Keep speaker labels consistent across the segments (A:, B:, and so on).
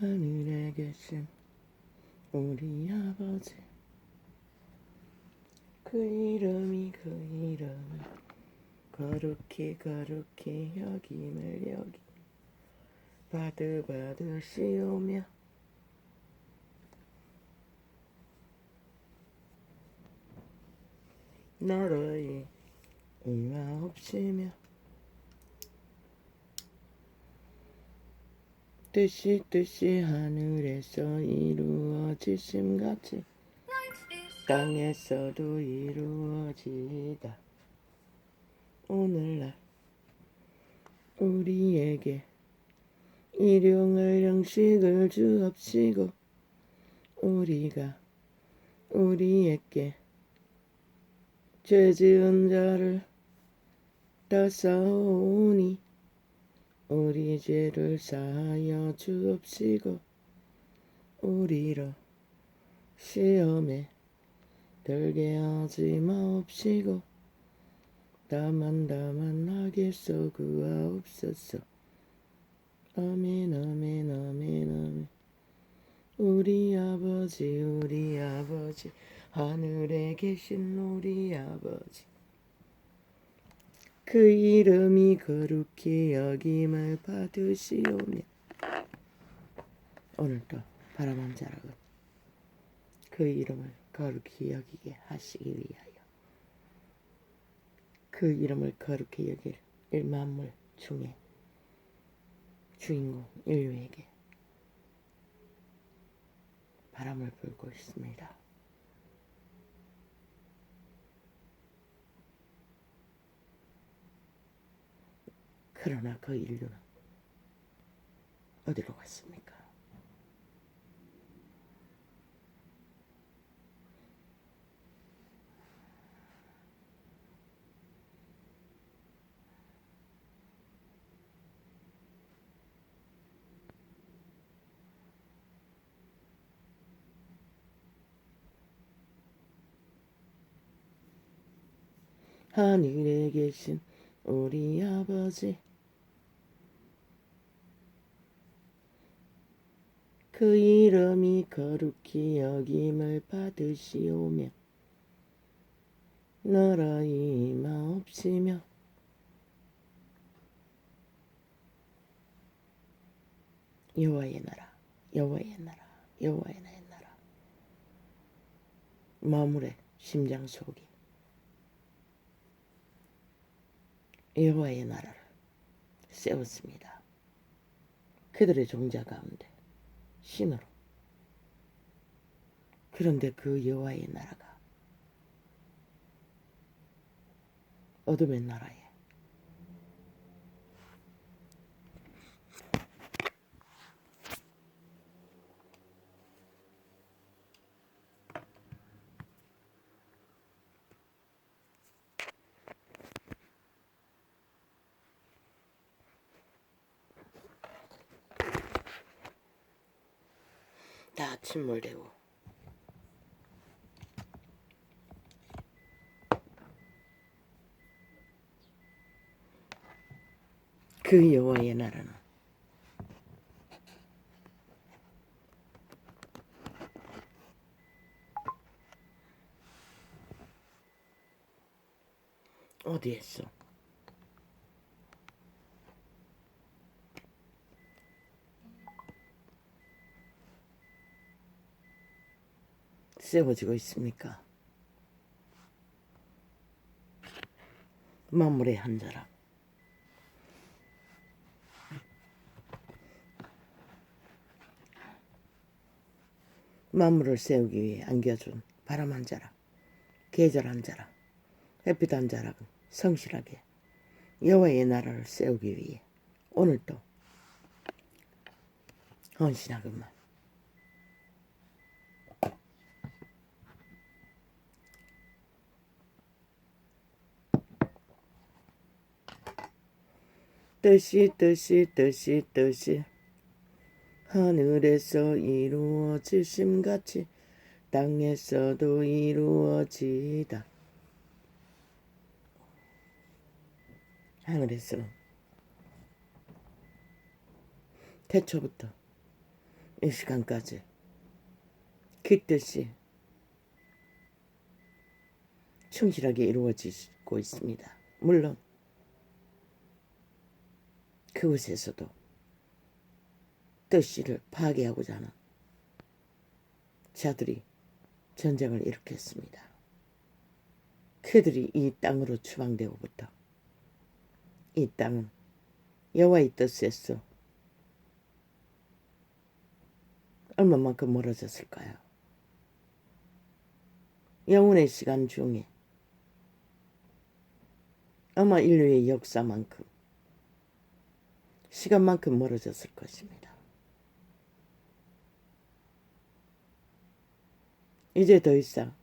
A: 하늘에 계신 우리 아버지, 그 이름이 거룩히 여김을 여기 받으시오며 나라의 임하옵시며 뜻이 하늘에서 이루어지심같이 땅에서도 이루어지이다. 오늘날 우리에게 일용할 양식을 주옵시고 우리가 우리에게 죄 지은 자를 다사오니 우리 죄를 사하여 주옵시고 우리를 시험에 들게 하지 마옵시고 다만 악에서 구하옵소서. 아멘. 우리 아버지 하늘에 계신 우리 아버지, 그 이름이 거룩히 여김을 받으시오며 오늘도 바라만 자라고 그 이름을 거룩히 여기게 하시기 위하여 그 이름을 거룩히 여길 만물 중에 주인공 인류에게 바람을 불고 있습니다. 그러나 그 인류는 어디로 갔습니까? 하늘에 계신 우리 아버지, 그 이름이 거룩히 여김을 받으시오며 나라의 임하옵시며 여호와의 나라 만물의 심장 속에 여호와의 나라를 세웠습니다. 그들의 종자 가운데 신으로. 그런데 그 여호와의 나라가 어둠의 나라에 다 침몰되고 그 여호와의 나라는 어디에 있어? 세워지고 있습니까? 만물의 한 자락, 만물을 세우기 위해 안겨준 바람 한 자락, 계절 한 자락, 햇빛 한 자락은 성실하게 여호와의 나라를 세우기 위해 오늘도 헌신하건만. 뜻이 하늘에서 이루어지심같이 땅에서도 이루어지이다. 하늘에서는 태초부터 이 시간까지 그 뜻이 충실하게 이루어지고 있습니다. 물론 그곳에서도 뜻을 파괴하고자 하는 자들이 전쟁을 일으켰습니다. 그들이 이 땅으로 추방되고부터 이 땅은 여호와의 뜻에서 얼마만큼 멀어졌을까요? 영혼의 시간 중에 아마 인류의 역사만큼 시간만큼 멀어졌을 것입니다. 이제 더 이상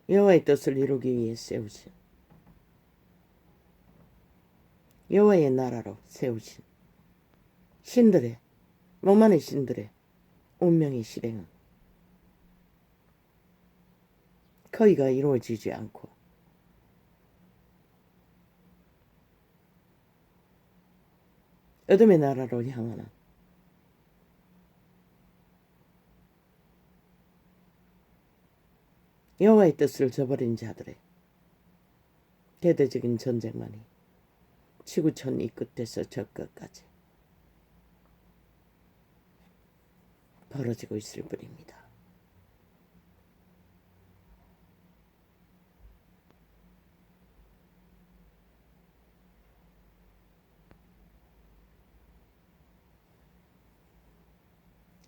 A: 여호와의 뜻을 이루기 위해 세우신 여호와의 나라로 세우신 신들의 목만의 신들의 운명의 실행은 거의가 이루어지지 않고 어둠의 나라로 향하는 여호와의 뜻을 저버린 자들의 대대적인 전쟁만이 지구촌 이 끝에서 저 끝까지 벌어지고 있을 뿐입니다.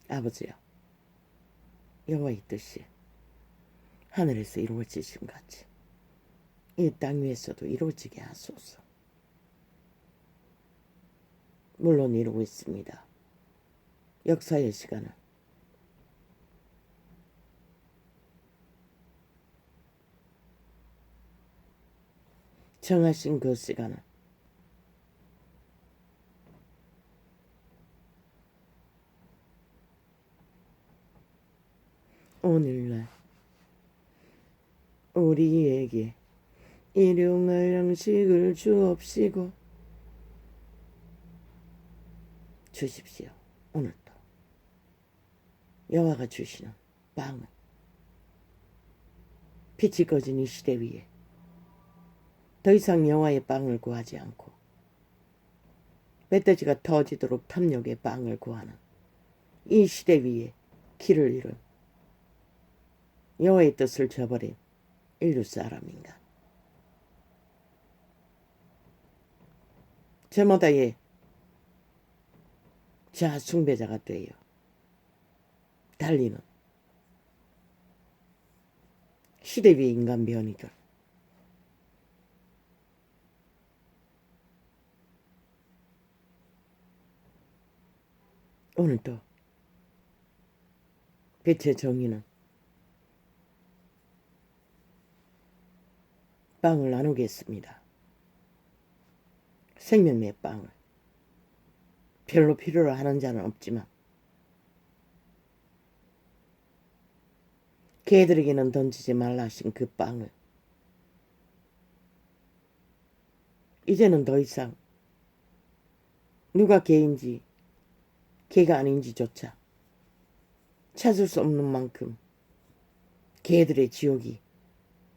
A: 아버지여, 여호와의 뜻이 하늘에서 이루어지심 같이 이 땅 위에서도 이루어지게 하소서. 물론 이루고 있습니다. 역사의 시간을 정하신 그 시간을 오늘날 우리에게 일용할 양식을 주옵시고 주십시오. 오늘도 여호와가 주시는 빵을 빛이 꺼진 이 시대 위에 더 이상 여호와의 빵을 구하지 않고 멧돼지가 터지도록 탐욕의 빵을 구하는 이 시대 위에 길을 잃은 여호와의 뜻을 저버린 인류 사람인가. 저마다의 자아숭배자가 되어 달리는 시대 위의 인간 변이들, 오늘도 빛의 정의는 빵을 나누겠습니다. 생명의 빵을 별로 필요로 하는 자는 없지만 개들에게는 던지지 말라 하신 그 빵을 이제는 더 이상 누가 개인지 개가 아닌지조차 찾을 수 없는 만큼 개들의 지옥이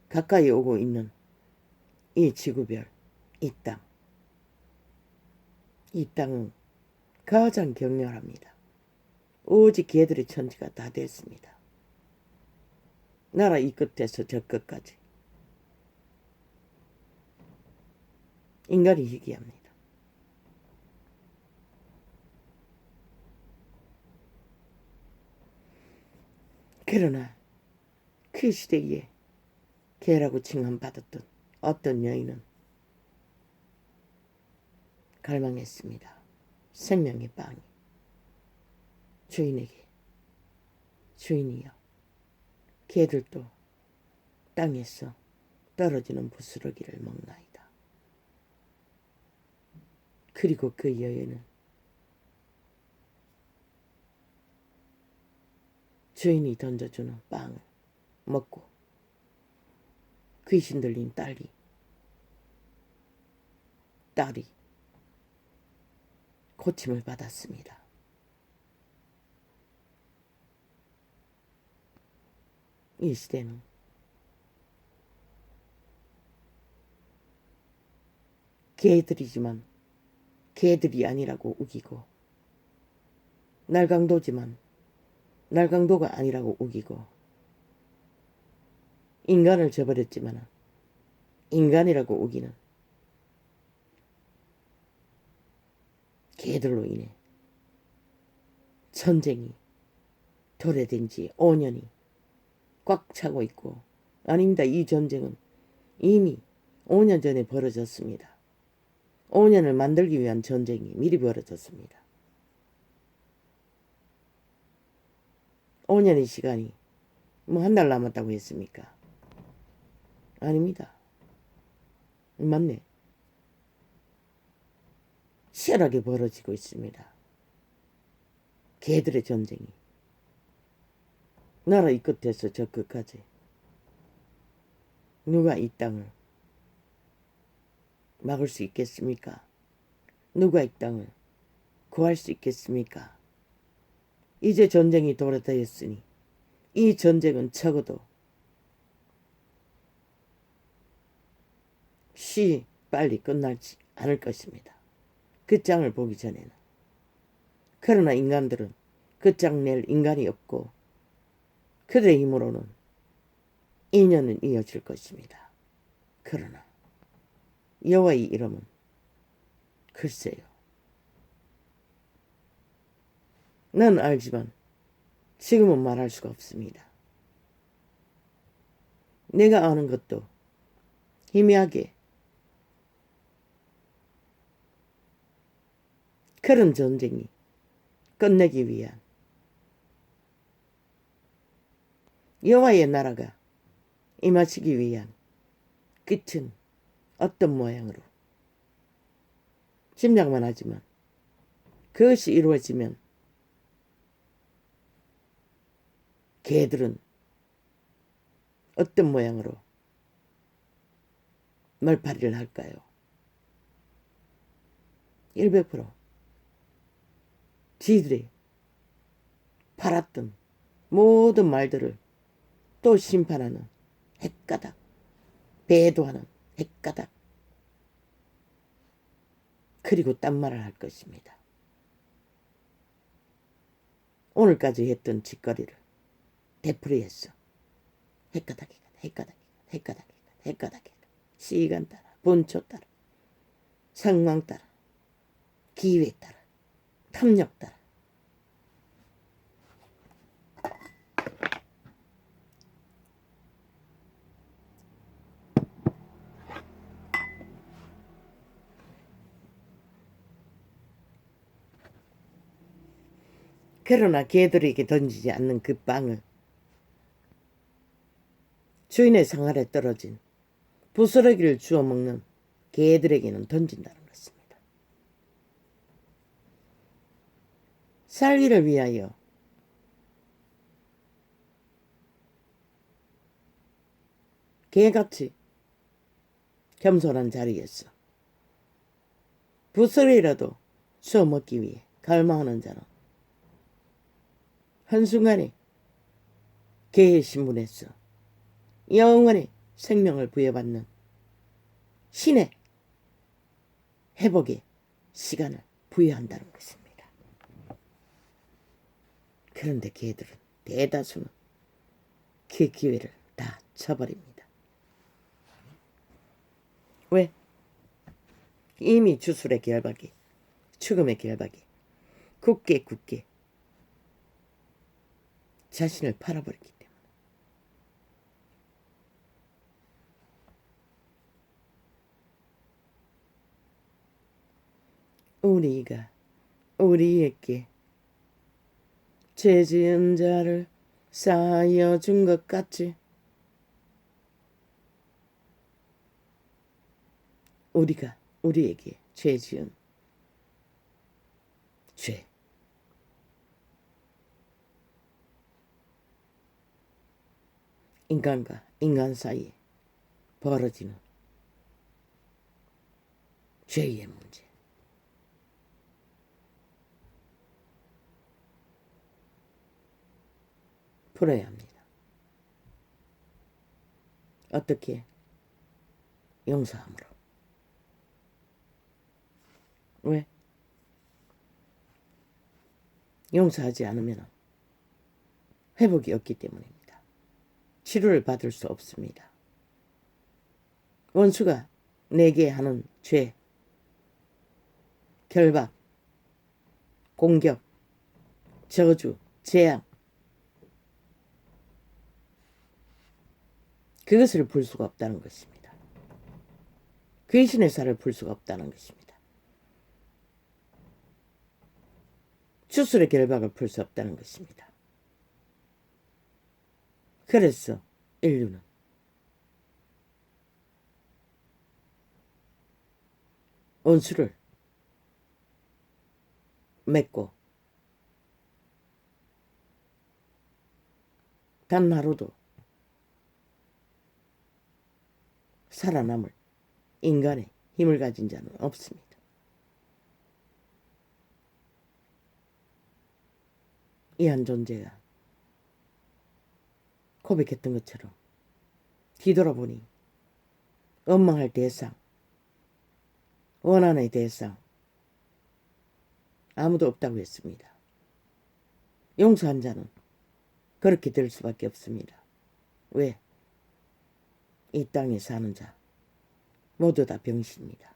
A: 가까이 오고 있는 이 지구별, 이 땅. 이 땅은 가장 격렬합니다. 오직 개들의 천지가 다 됐습니다. 나라 이 끝에서 저 끝까지 인간이 희귀합니다. 그러나 그 시대에 개라고 칭함받았던 어떤 여인은 갈망했습니다. 생명의 빵이 주인에게, 주인이여, 개들도 땅에서 떨어지는 부스러기를 먹나이다. 그리고 그 여인은 주인이 던져주는 빵을 먹고 귀신 들린 딸이 고침을 받았습니다. 이 시대는 개들이지만 개들이 아니라고 우기고, 날강도지만 날강도가 아니라고 우기고, 인간을 저버렸지만 인간이라고 우기는 개들로 인해 전쟁이 도래된 지 5년이 꽉 차고 있고, 아닙니다. 이 전쟁은 이미 5년 전에 벌어졌습니다. 5년을 만들기 위한 전쟁이 미리 벌어졌습니다. 5년의 시간이 뭐 한 달 남았다고 했습니까? 아닙니다. 맞네. 치열하게 벌어지고 있습니다. 개들의 전쟁이. 나라 이 끝에서 저 끝까지 누가 이 땅을 막을 수 있겠습니까? 누가 이 땅을 구할 수 있겠습니까? 이제 전쟁이 도래되었으니 이 전쟁은 적어도 빨리 끝나지 않을 것입니다. 끝장을 보기 전에는. 그러나 인간들은 끝장 낼 인간이 없고, 그들의 힘으로는 2년은 이어질 것입니다. 그러나 여호와의 이름은 글쎄요. 난 알지만 지금은 말할 수가 없습니다. 내가 아는 것도 희미하게 그런 전쟁이 끝내기 위한 여호와의 나라가 임하시기 위한 끝은 어떤 모양으로 짐작만 하지만, 그것이 이루어지면 개들은 어떤 모양으로 말파리를 할까요? 100% 지들이 팔았던 모든 말들을 또 심판하는 헷가닥, 배도하는 헷가닥, 그리고 딴 말을 할 것입니다. 오늘까지 했던 짓거리를 되풀이했어. 헷가닥이가, 헷가닥이가, 헷가닥이가, 헷가닥이가. 시간 따라, 분초 따라, 상황 따라, 기회 따라, 탐욕 따라. 그러나 개들에게 던지지 않는 그 빵을 주인의 상아래 떨어진 부스러기를 주워 먹는 개들에게는 던진다는 것입니다. 살기를 위하여 개같이 겸손한 자리에서 부스러기라도 주워 먹기 위해 갈망하는 자는 한순간에 개의 신분에서 영원의 생명을 부여받는 신의 회복의 시간을 부여한다는 것입니다. 그런데 개들은, 대다수는 그 기회를 다 쳐버립니다. 왜? 이미 주술의 결박이, 죽음의 결박이 굳게 자신을 팔아버렸기 때문에. 우리가 우리에게 죄 지은 자를 쌓여 준 것 같이 우리가 우리에게 죄 지은 죄, 인간과 인간 사이에 벌어지는 죄의 문제, 풀어야 합니다. 어떻게? 용서함으로. 왜? 용서하지 않으면 회복이 없기 때문입니다. 치료를 받을 수 없습니다. 원수가 내게 하는 죄, 결박, 공격, 저주, 재앙, 그것을 풀 수가 없다는 것입니다. 귀신의 살을 풀 수가 없다는 것입니다. 주술의 결박을 풀 수 없다는 것입니다. 그래서 인류는 원수를 맺고 단 하루도 살아남을 인간의 힘을 가진 자는 없습니다. 이 한 존재가 고백했던 것처럼 뒤돌아보니 원망할 대상, 원한의 대상 아무도 없다고 했습니다. 용서한 자는 그렇게 될 수밖에 없습니다. 왜? 이 땅에 사는 자 모두 다 병신입니다.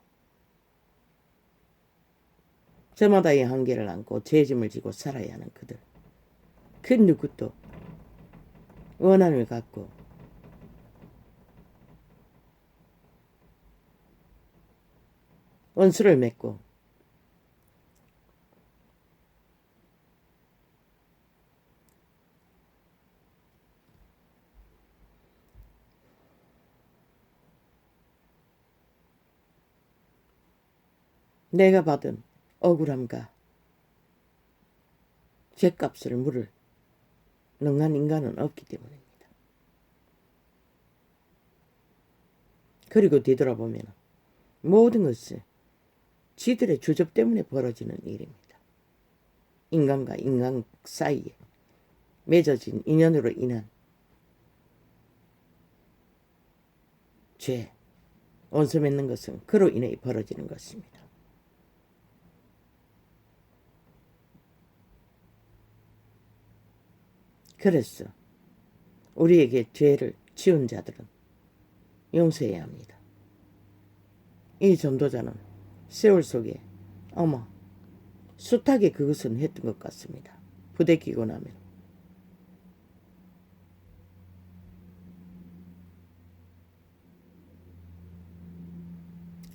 A: 저마다의 한계를 안고 죄짐을 지고 살아야 하는 그들, 그 누구도 원한을 갖고 원수를 맺고 내가 받은 억울함과 죗값을 물을 능한 인간은 없기 때문입니다. 그리고 뒤돌아보면 모든 것은 지들의 주접 때문에 벌어지는 일입니다. 인간과 인간 사이에 맺어진 인연으로 인한 죄, 원수 맺는 것은 그로 인해 벌어지는 것입니다. 그래서 우리에게 죄를 지은 자들은 용서해야 합니다. 이 전도자는 세월 속에 어머 숱하게 그것은 했던 것 같습니다. 부대끼고 나면.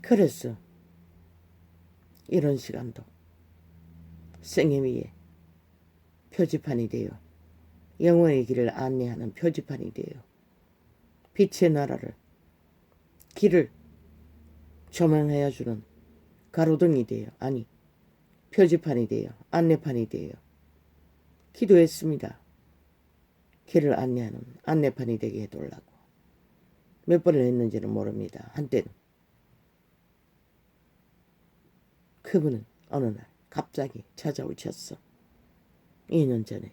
A: 그래서 이런 시간도 생애 위에 표지판이 되어 영원의 길을 안내하는 표지판이 되어 빛의 나라를 길을 조명하여 주는 가로등이 되어 아니 표지판이 되어 안내판이 되어 기도했습니다. 길을 안내하는 안내판이 되게 해달라고. 몇 번을 했는지는 모릅니다. 한때는. 그분은 어느 날 갑자기 찾아오셨어. 2년 전에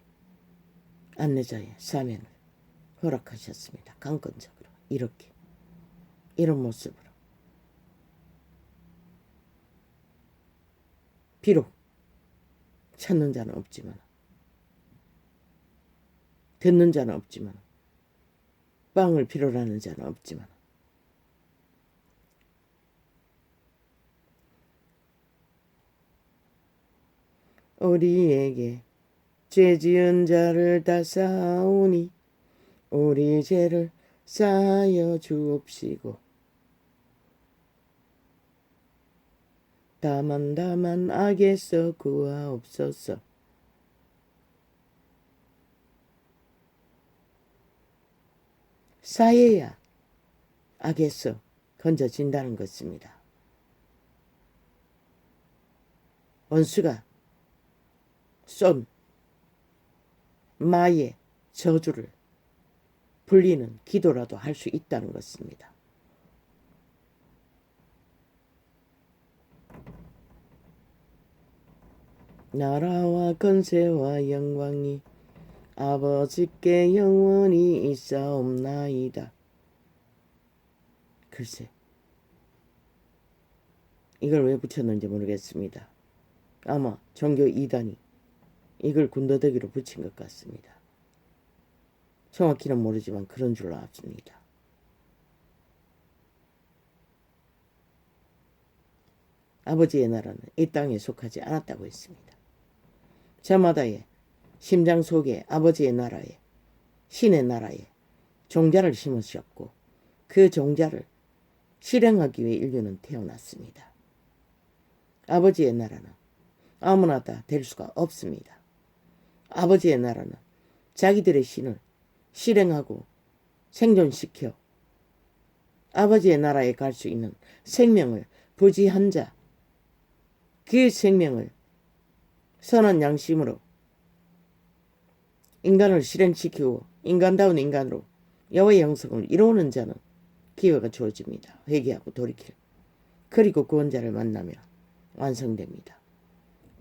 A: 안내자의 사명을 허락하셨습니다. 강권적으로 이렇게 이런 모습으로. 비록 찾는 자는 없지만 듣는 자는 없지만 빵을 필요로 하는 자는 없지만 우리에게 죄 지은 자를 다 사오니 우리 죄를 사하여 주옵시고 다만 악에서 구하옵소서. 사해야 악에서 건져진다는 것입니다. 원수가 쏜 마의 저주를 불리는 기도라도 할 수 있다는 것입니다. 나라와 권세와 영광이 아버지께 영원히 있사옵나이다. 글쎄, 이걸 왜 붙였는지 모르겠습니다. 아마 종교 이단이 이걸 군더더기로 붙인 것 같습니다. 정확히는 모르지만 그런 줄로 압니다. 아버지의 나라는 이 땅에 속하지 않았다고 했습니다. 저마다의 심장 속에 아버지의 나라에, 신의 나라에 종자를 심으셨고 그 종자를 실행하기 위해 인류는 태어났습니다. 아버지의 나라는 아무나 다 될 수가 없습니다. 아버지의 나라는 자기들의 신을 실행하고 생존시켜 아버지의 나라에 갈 수 있는 생명을 부지한 자, 그 생명을 선한 양심으로 인간을 실행시키고 인간다운 인간으로 여호와의 영성을 이루는 자는 기회가 주어집니다. 회개하고 돌이킬. 그리고 구원자를 만나면 완성됩니다.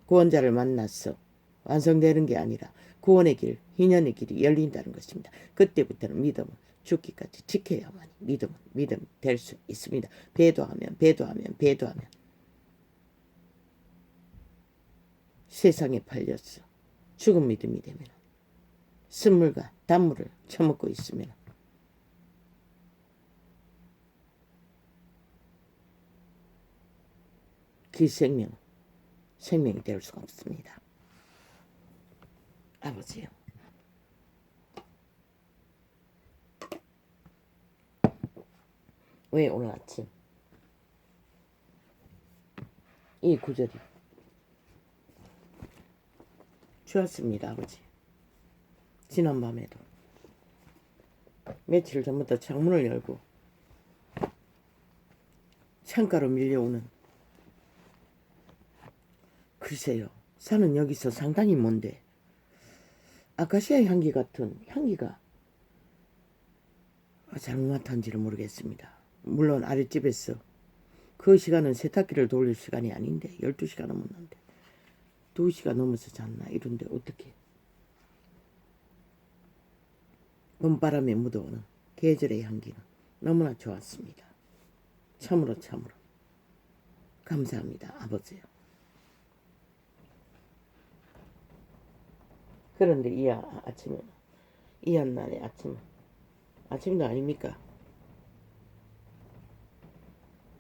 A: 구원자를 만나서 완성되는 게 아니라 구원의 길, 희년의 길이 열린다는 것입니다. 그때부터는 믿음은 죽기까지 지켜야만이 믿음이 될 수 있습니다. 배도하면 세상에 팔렸어. 죽은 믿음이 되면 쓴물과 단물을 처먹고 있으면 그 생명이 될 수가 없습니다. 아버지요. 왜 오늘 아침 이 구절이 좋았습니다. 아버지. 지난밤에도 며칠 전부터 창문을 열고 창가로 밀려오는 글쎄요. 산은 여기서 상당히 먼데 아카시아 향기 같은 향기가 잘못 맡았는지를 모르겠습니다. 물론 아랫집에서 그 시간은 세탁기를 돌릴 시간이 아닌데 12시가 넘었는데 2시가 넘어서 잤나 이런데 어떻게 봄바람에 묻어오는 계절의 향기는 너무나 좋았습니다. 참으로 감사합니다. 아버지요. 그런데 이 아침에 이 한날의 아침도 아닙니까?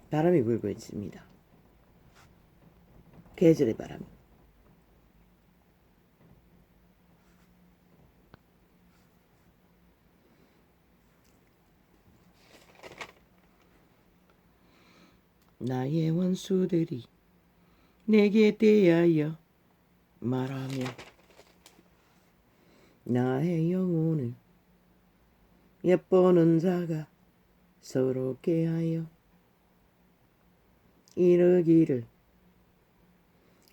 A: 바람이 불고 있습니다. 계절의 바람이. 나의 원수들이 내게 대하여 말하며 나의 영혼을 엿보는 자가 서럽게 하여 이르기를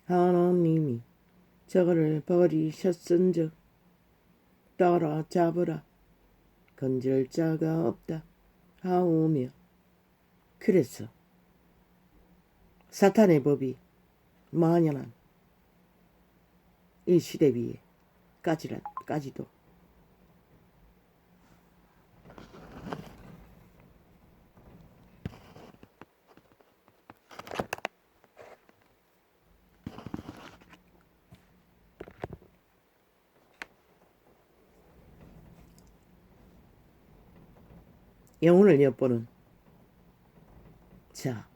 A: 하나님이 저를 버리셨은즉 따라잡으라 건질 자가 없다 하오며 그래서 사탄의 법이 만연한 이 시대 위에 까지도 영혼을 엿보는 자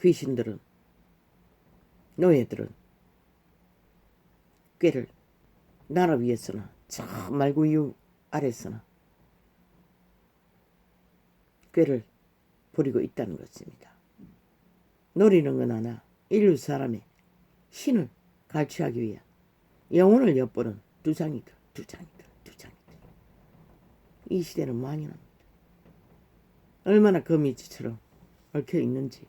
A: 귀신들은 노예들은 꾀를 나라 위에서나 저 말구유 아래서나 꾀를 부리고 있다는 것입니다. 노리는 건 하나 인류 사람의 신을 갈취하기 위해 영혼을 엿보는 두 장이들. 이 시대는 만연합니다. 얼마나 거미지처럼 얽혀 있는지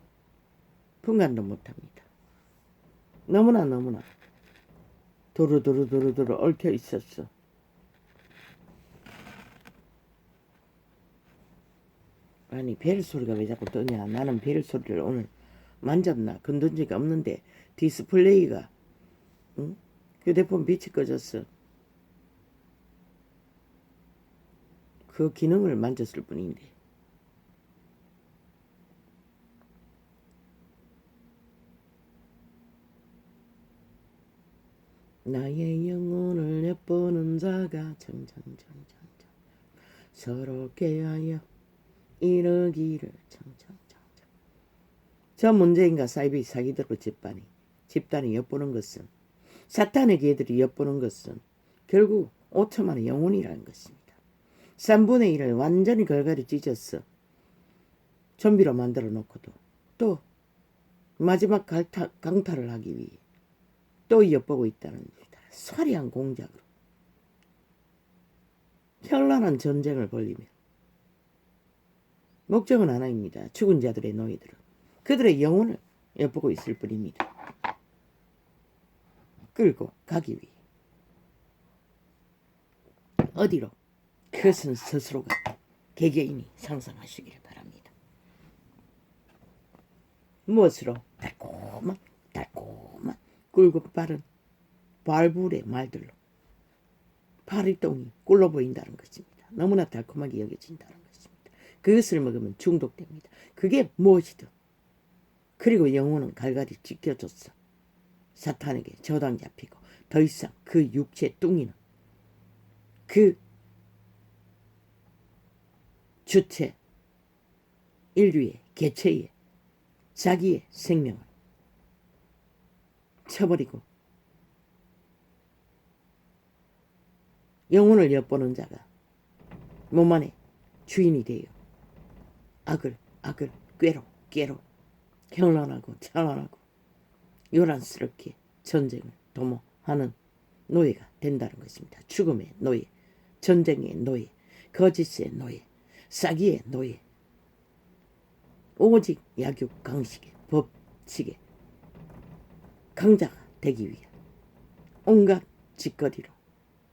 A: 분간도 못합니다. 너무나 도루도루 얽혀 있었어. 아니 벨 소리가 왜 자꾸 뜨냐. 나는 벨 소리를 오늘 만졌나 건든 적이 없는데 디스플레이가 응? 휴대폰 빛이 꺼졌어. 그 기능을 만졌을 뿐인데 나의 영혼을 엿보는 자가 청청청청청 서로 깨하여 이르기를 청청청청. 저 문재인과 사이비 사기들의 집단이 엿보는 것은, 사탄의 개들이 엿보는 것은 결국 5천만의 영혼이라는 것입니다. 3분의 1을 완전히 걸갈이 찢어서 좀비로 만들어 놓고도 또 마지막 강탈을 하기 위해 또 엿보고 있다는 화려한 공작으로 현란한 전쟁을 벌리며, 목적은 하나입니다. 죽은 자들의 노예들은 그들의 영혼을 엿보고 있을 뿐입니다. 끌고 가기 위해. 어디로? 그것은 스스로가 개개인이 상상하시기를 바랍니다. 무엇으로? 달콤한 꿀고 빠른 발불의 말들로 파리똥이 꿀로 보인다는 것입니다. 너무나 달콤하게 여겨진다는 것입니다. 그것을 먹으면 중독됩니다. 그게 무엇이든. 그리고 영혼은 갈갈이 찢겨졌어. 사탄에게 저당 잡히고 더 이상 그 육체 뚱이는 그 주체 인류의 개체의 자기의 생명을 쳐버리고 영혼을 엿보는 자가 몸 안에 주인이 되어 악을 꾀로 현란하고 찬란하고 요란스럽게 전쟁을 도모하는 노예가 된다는 것입니다. 죽음의 노예, 전쟁의 노예, 거짓의 노예, 사기의 노예, 오직 약육 강식의 법칙의 강자가 되기 위한 온갖 짓거리로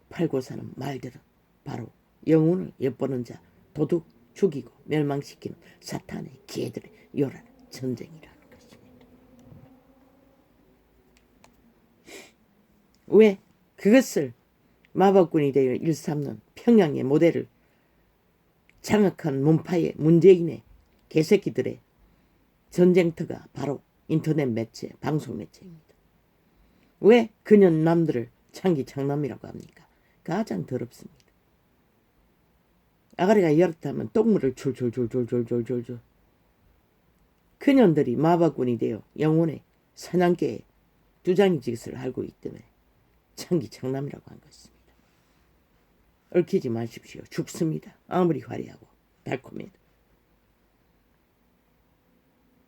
A: 팔고 사는 말들은 바로 영혼을 엿보는 자, 도둑 죽이고 멸망시키는 사탄의 개들의 요란한 전쟁이라는 것입니다. 왜? 그것을 마법군이 되어 일삼는 평양의 모델을 장악한 문파의 문재인의 개새끼들의 전쟁터가 바로 인터넷 매체, 방송 매체입니다. 왜 그년 남들을 창기창남이라고 합니까? 가장 더럽습니다. 아가리가 열었다면 똥물을 줄줄줄줄줄줄줄. 그년들이 마법군이 되어 영혼의 사냥개의 두장이 짓을 알고 있기 때문에 창기창남이라고 한 것입니다. 얽히지 마십시오. 죽습니다. 아무리 화려하고 달콤해도.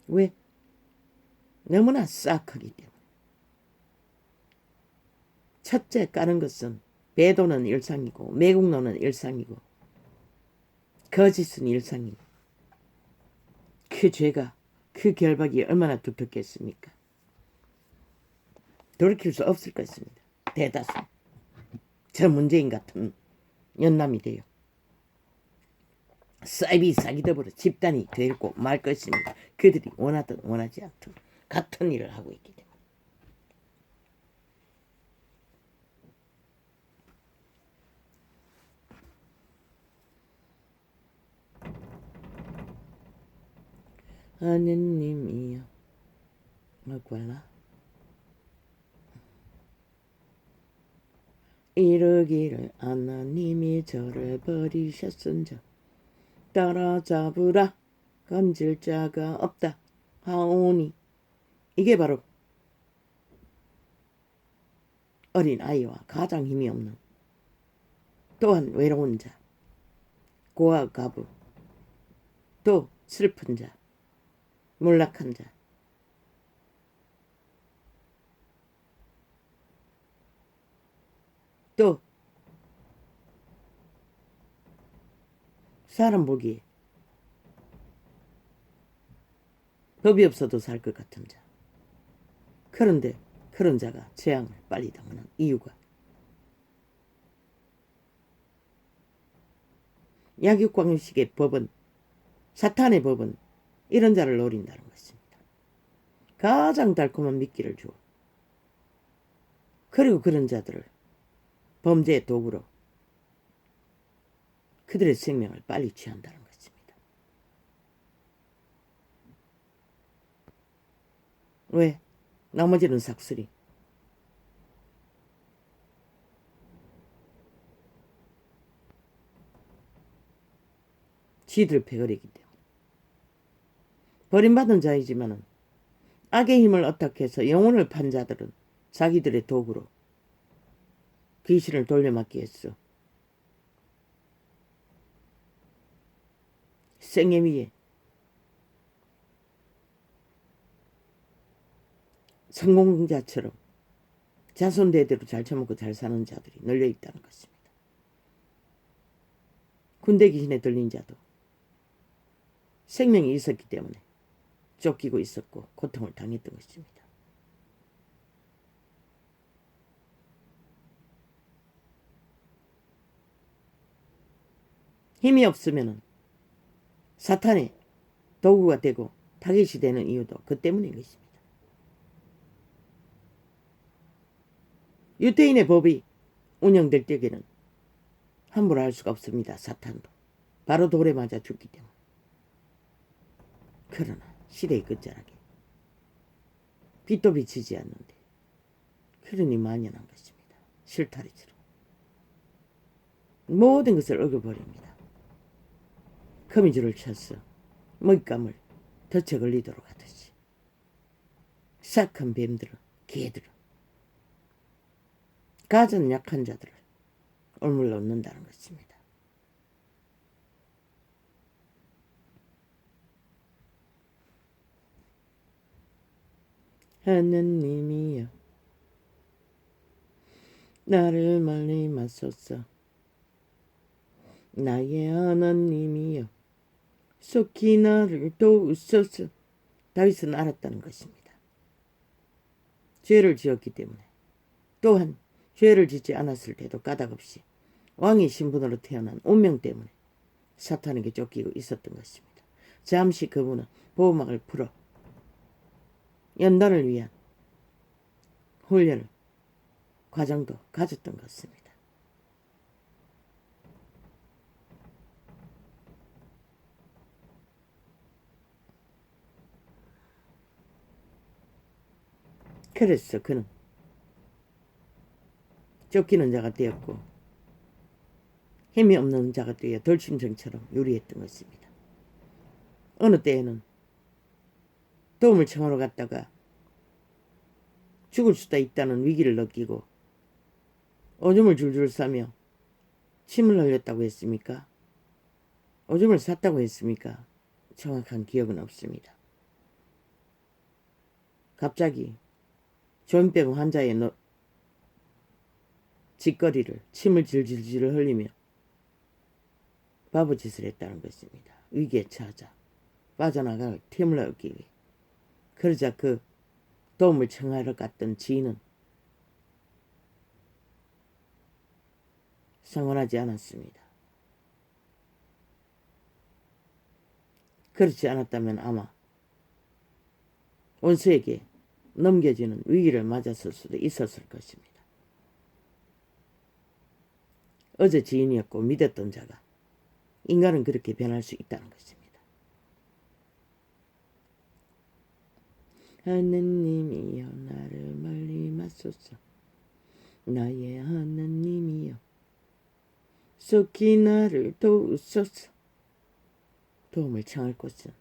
A: 왜? 너무나 싹하기 때문에. 첫째 까는 것은 배도는 일상이고 매국노는 일상이고 거짓은 일상이고, 그 죄가, 그 결박이 얼마나 두텁겠습니까? 돌이킬 수 없을 것입니다. 대다수 저 문재인 같은 연남이 돼요. 사이비 사기더불어 집단이 되고 말 것입니다. 그들이 원하든 원하지 않든 같은 일을 하고 있기 때문에. 하느님이여 먹발라 이르기를 하나님이 저를 버리셨은즉 따라잡으라 건질 자가 없다 하오니. 이게 바로 어린 아이와 가장 힘이 없는, 또한 외로운 자, 고아 가부, 또 슬픈 자, 몰락한 자, 또 사람 보기에 법이 없어도 살 것 같은 자. 그런데 그런 자가 재앙을 빨리 당하는 이유가 약육강식의 법은, 사탄의 법은 이런 자를 노린다는 것입니다. 가장 달콤한 미끼를 주어 그리고 그런 자들을 범죄의 도구로 그들의 생명을 빨리 취한다는 것입니다. 왜? 나머지는 삭슬이 지들 패거리기 때문에. 버림받은 자이지만은 악의 힘을 어탁해서 영혼을 판 자들은 자기들의 도구로 귀신을 돌려막기 했어. 생애 위에 성공자처럼 자손대대로 잘 처먹고 잘 사는 자들이 널려있다는 것입니다. 군대 귀신에 들린 자도 생명이 있었기 때문에 쫓기고 있었고 고통을 당했던 것입니다. 힘이 없으면 사탄의 도구가 되고 타깃이 되는 이유도 그 때문인 것입니다. 유태인의 법이 운영될 때에는 함부로 할 수가 없습니다. 사탄도. 바로 돌에 맞아 죽기 때문에. 그러나 시대의 끝자락에 빛도 비치지 않는데 그러니 만연한 것입니다. 실타리처럼. 모든 것을 어겨버립니다. 거미줄을 쳐서 먹잇감을 덫에 걸리도록 하듯이 싹한 뱀들은 개들은 가장 약한 자들을 얼물러 얻는다는 것입니다. 하느님이여 나를 멀리 마소서. 나의 하나님이여 속히 나를 도우소서. 다윗은 알았다는 것입니다. 죄를 지었기 때문에 또한 죄를 짓지 않았을 때도 까닭없이 왕의 신분으로 태어난 운명 때문에 사탄에게 쫓기고 있었던 것입니다. 잠시 그분은 보호막을 풀어 연단을 위한 훈련을 과정도 가졌던 것입니다. 그래서 그는 쫓기는 자가 되었고 힘이 없는 자가 되어 돌심성처럼 유리했던 것입니다. 어느 때에는 도움을 청하러 갔다가 죽을 수도 있다는 위기를 느끼고 오줌을 줄줄 싸며 침을 흘렸다고 했습니까? 오줌을 쌌다고 했습니까? 정확한 기억은 없습니다. 갑자기 조현병 환자의 짓거리를 침을 질질질 흘리며 바보짓을 했다는 것입니다. 위기에 처하자 빠져나갈 틈을 얻기 위해. 그러자 그 도움을 청하러 갔던 지인은 상관하지 않았습니다. 그렇지 않았다면 아마 원수에게 넘겨지는 위기를 맞았을 수도 있었을 것입니다. 어제 지인이었고 믿었던 자가 인간은 그렇게 변할 수 있다는 것입니다. 하느님이여 나를 멀리 마소서. 나의 하느님이여 속히 나를 도우소서. 도움을 청할 곳은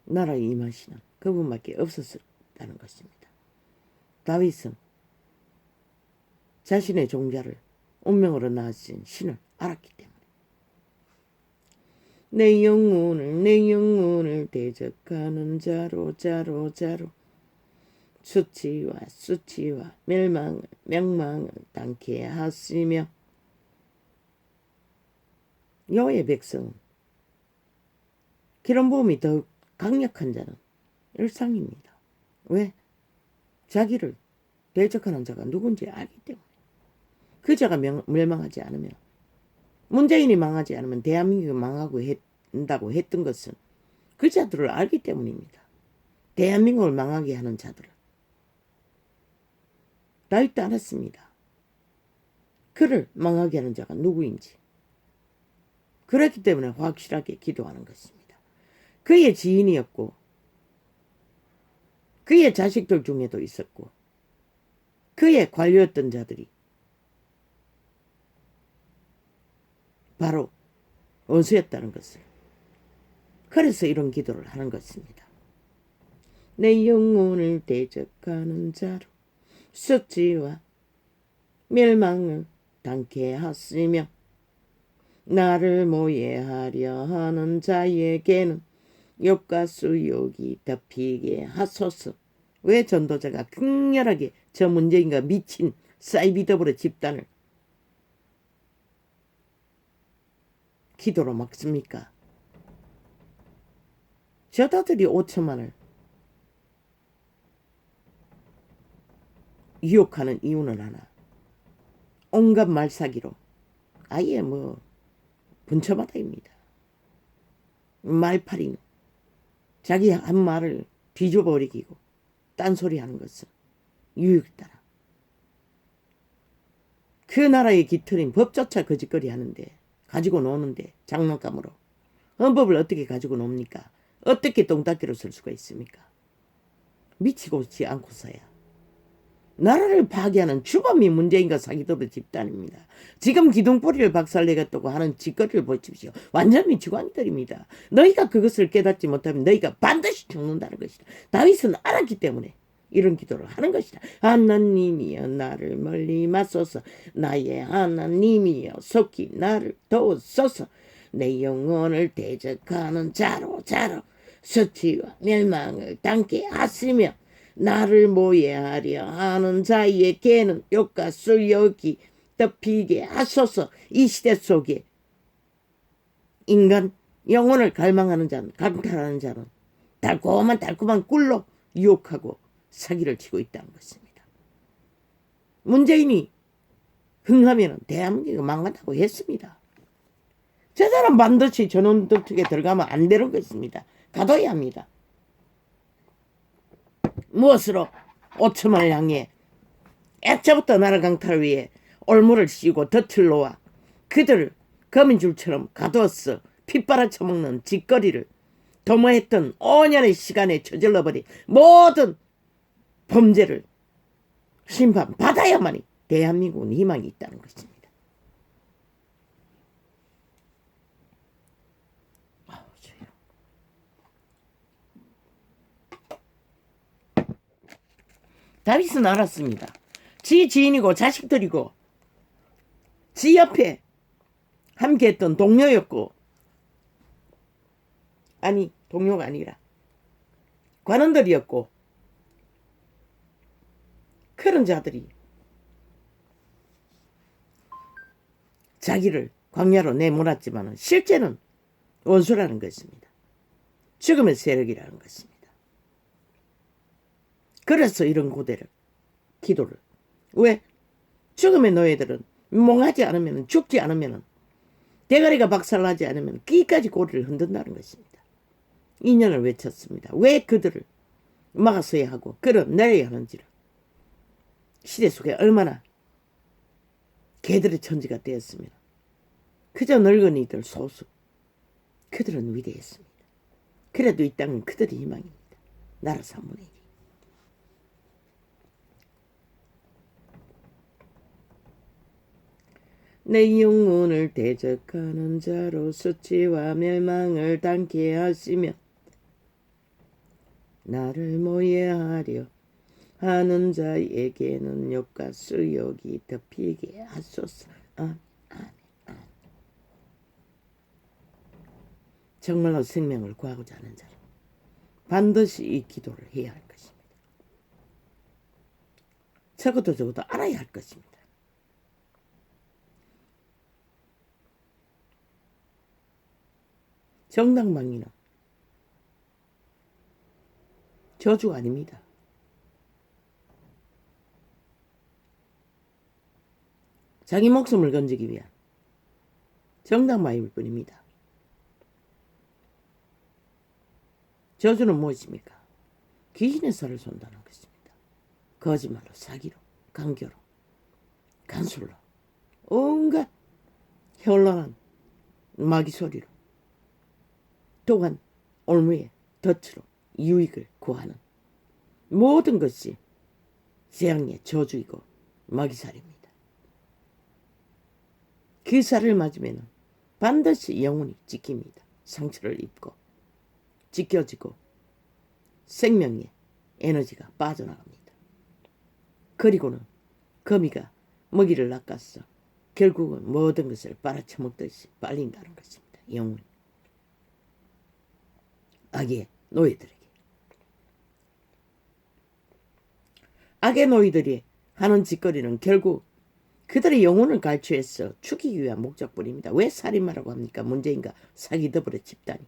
A: 나라에 임하시는 그분밖에 없었다는 것입니다. 다윗은 자신의 종자를 운명으로 낳으신 신을 알았기 때문에 내 영혼을 대적하는 자로 수치와 명망을 당케 하시며. 여호와의 백성은 기름부음이 더욱 강력한 자는 일상입니다. 왜? 자기를 대적하는 자가 누군지 알기 때문에. 그 자가 멸망하지 않으면, 문재인이 망하지 않으면 대한민국이 망하고 한다고 했던 것은 그 자들을 알기 때문입니다. 대한민국을 망하게 하는 자들을. 다윗도 알았습니다. 그를 망하게 하는 자가 누구인지. 그렇기 때문에 확실하게 기도하는 것입니다. 그의 지인이었고 그의 자식들 중에도 있었고 그의 관료였던 자들이 바로 원수였다는 것을. 그래서 이런 기도를 하는 것입니다. 내 영혼을 대적하는 자로 썩지와 멸망을 당케 하시며 나를 모해하려 하는 자에게는 욕과 수욕이 덮이게 하소서. 왜 전도자가 극렬하게 저 문재인과 미친 사이비더브로 집단을 기도로 막습니까? 저자들이 5천만을 유혹하는 이유는 하나. 온갖 말사기로 아예 분처바다입니다. 말팔이는 자기 한 말을 뒤집어버리고 딴소리 하는 것은 유익 따라. 그 나라의 기틀인 법조차 거짓거리 하는데 가지고 노는데 장난감으로 헌법을 어떻게 가지고 놉니까? 어떻게 똥닦이로 쓸 수가 있습니까? 미치고지 않고서야. 나라를 파괴하는 주범이 문재인과 사기도로 집단입니다. 지금 기둥뿌리를 박살내겠다고 하는 짓거리를 보십시오. 완전 미치광이들입니다. 너희가 그것을 깨닫지 못하면 너희가 반드시 죽는다는 것이다. 다윗은 알았기 때문에 이런 기도를 하는 것이다. 하나님이여 나를 멀리 마소서. 나의 하나님이여 속히 나를 도우소서. 내 영혼을 대적하는 자로 수치와 멸망을 당케 하시며 나를 모해하려 하는 자에게는 욕과 수욕이 덮이게 하소서. 이 시대 속에 인간 영혼을 갈망하는 자는, 강탈하는 자는 달콤한 꿀로 유혹하고 사기를 치고 있다는 것입니다. 문재인이 흥하면 대한민국이 망한다고 했습니다. 저 사람 반드시 전원독특에 들어가면 안 되는 것입니다. 가둬야 합니다. 무엇으로? 5천만을 향해 애초부터 나라 강탈을 위해 올무를 씌우고 덫을 놓아 그들을 거민줄처럼 가두었어. 핏바라 쳐먹는 짓거리를 도모했던 5년의 시간에 저질러버린 모든 범죄를 심판받아야만이 대한민국은 희망이 있다는 것입니다. 다윗은 알았습니다. 지 지인이고 자식들이고 지 옆에 함께했던 동료였고, 아니 동료가 아니라 관원들이었고, 그런 자들이 자기를 광야로 내몰았지만 실제는 원수라는 것입니다. 죽음의 세력이라는 것입니다. 그래서 이런 기도를. 왜? 죽음의 노예들은 몽하지 않으면, 죽지 않으면, 대가리가 박살나지 않으면 끼까지 고리를 흔든다는 것입니다. 인연을 외쳤습니다. 왜 그들을 막아서야 하고 끌어내려야 하는지를. 시대 속에 얼마나 개들의 천지가 되었습니다. 그저 늙은이들 소수. 그들은 위대했습니다. 그래도 이 땅은 그들의 희망입니다. 나라 3분의 1. 내 영혼을 대적하는 자로 수치와 멸망을 당케 하시며 나를 모해하려 하는 자에게는 욕과 수욕이 덮이게 하소서. 아멘. 정말로 생명을 구하고자 하는 자는 반드시 이 기도를 해야 할 것입니다. 적어도 알아야 할 것입니다. 정당방위는 저주가 아닙니다. 자기 목숨을 건지기 위한 정당방위일 뿐입니다. 저주는 무엇입니까? 귀신의 살을 쏜다는 것입니다. 거짓말로, 사기로, 강교로, 간술로, 온갖 현란한 마귀 소리로, 또한 올무에 덫으로 유익을 구하는 모든 것이 재앙의 저주이고 마귀살입니다. 그 살을 맞으면 반드시 영혼이 찢깁니다. 상처를 입고 찢겨지고 생명의 에너지가 빠져나갑니다. 그리고는 거미가 먹이를 낚아서 결국은 모든 것을 빨아쳐먹듯이 빨린다는 것입니다. 영혼이. 악의 노예들에게. 악의 노예들이 하는 짓거리는 결국 그들의 영혼을 갈취해서 죽이기 위한 목적뿐입니다. 왜 살인마라고 합니까? 문재인과 사기더불의 집단이.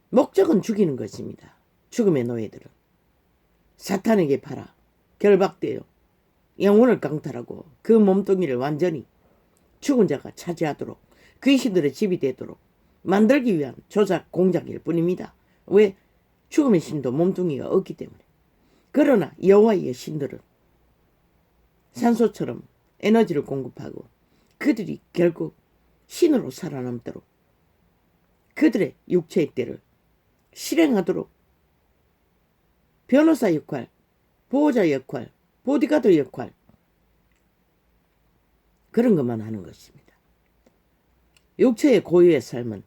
A: 목적은 죽이는 것입니다. 죽음의 노예들은. 사탄에게 팔아 결박되어 영혼을 강탈하고 그 몸뚱이를 완전히 죽은 자가 차지하도록 귀신들의 집이 되도록 만들기 위한 조작 공작일 뿐입니다. 왜? 죽음의 신도 몸뚱이가 없기 때문에. 그러나 여호와의 신들은 산소처럼 에너지를 공급하고 그들이 결국 신으로 살아남도록 그들의 육체의 때를 실행하도록 변호사 역할, 보호자 역할, 보디가드 역할 그런 것만 하는 것입니다. 육체의 고유의 삶은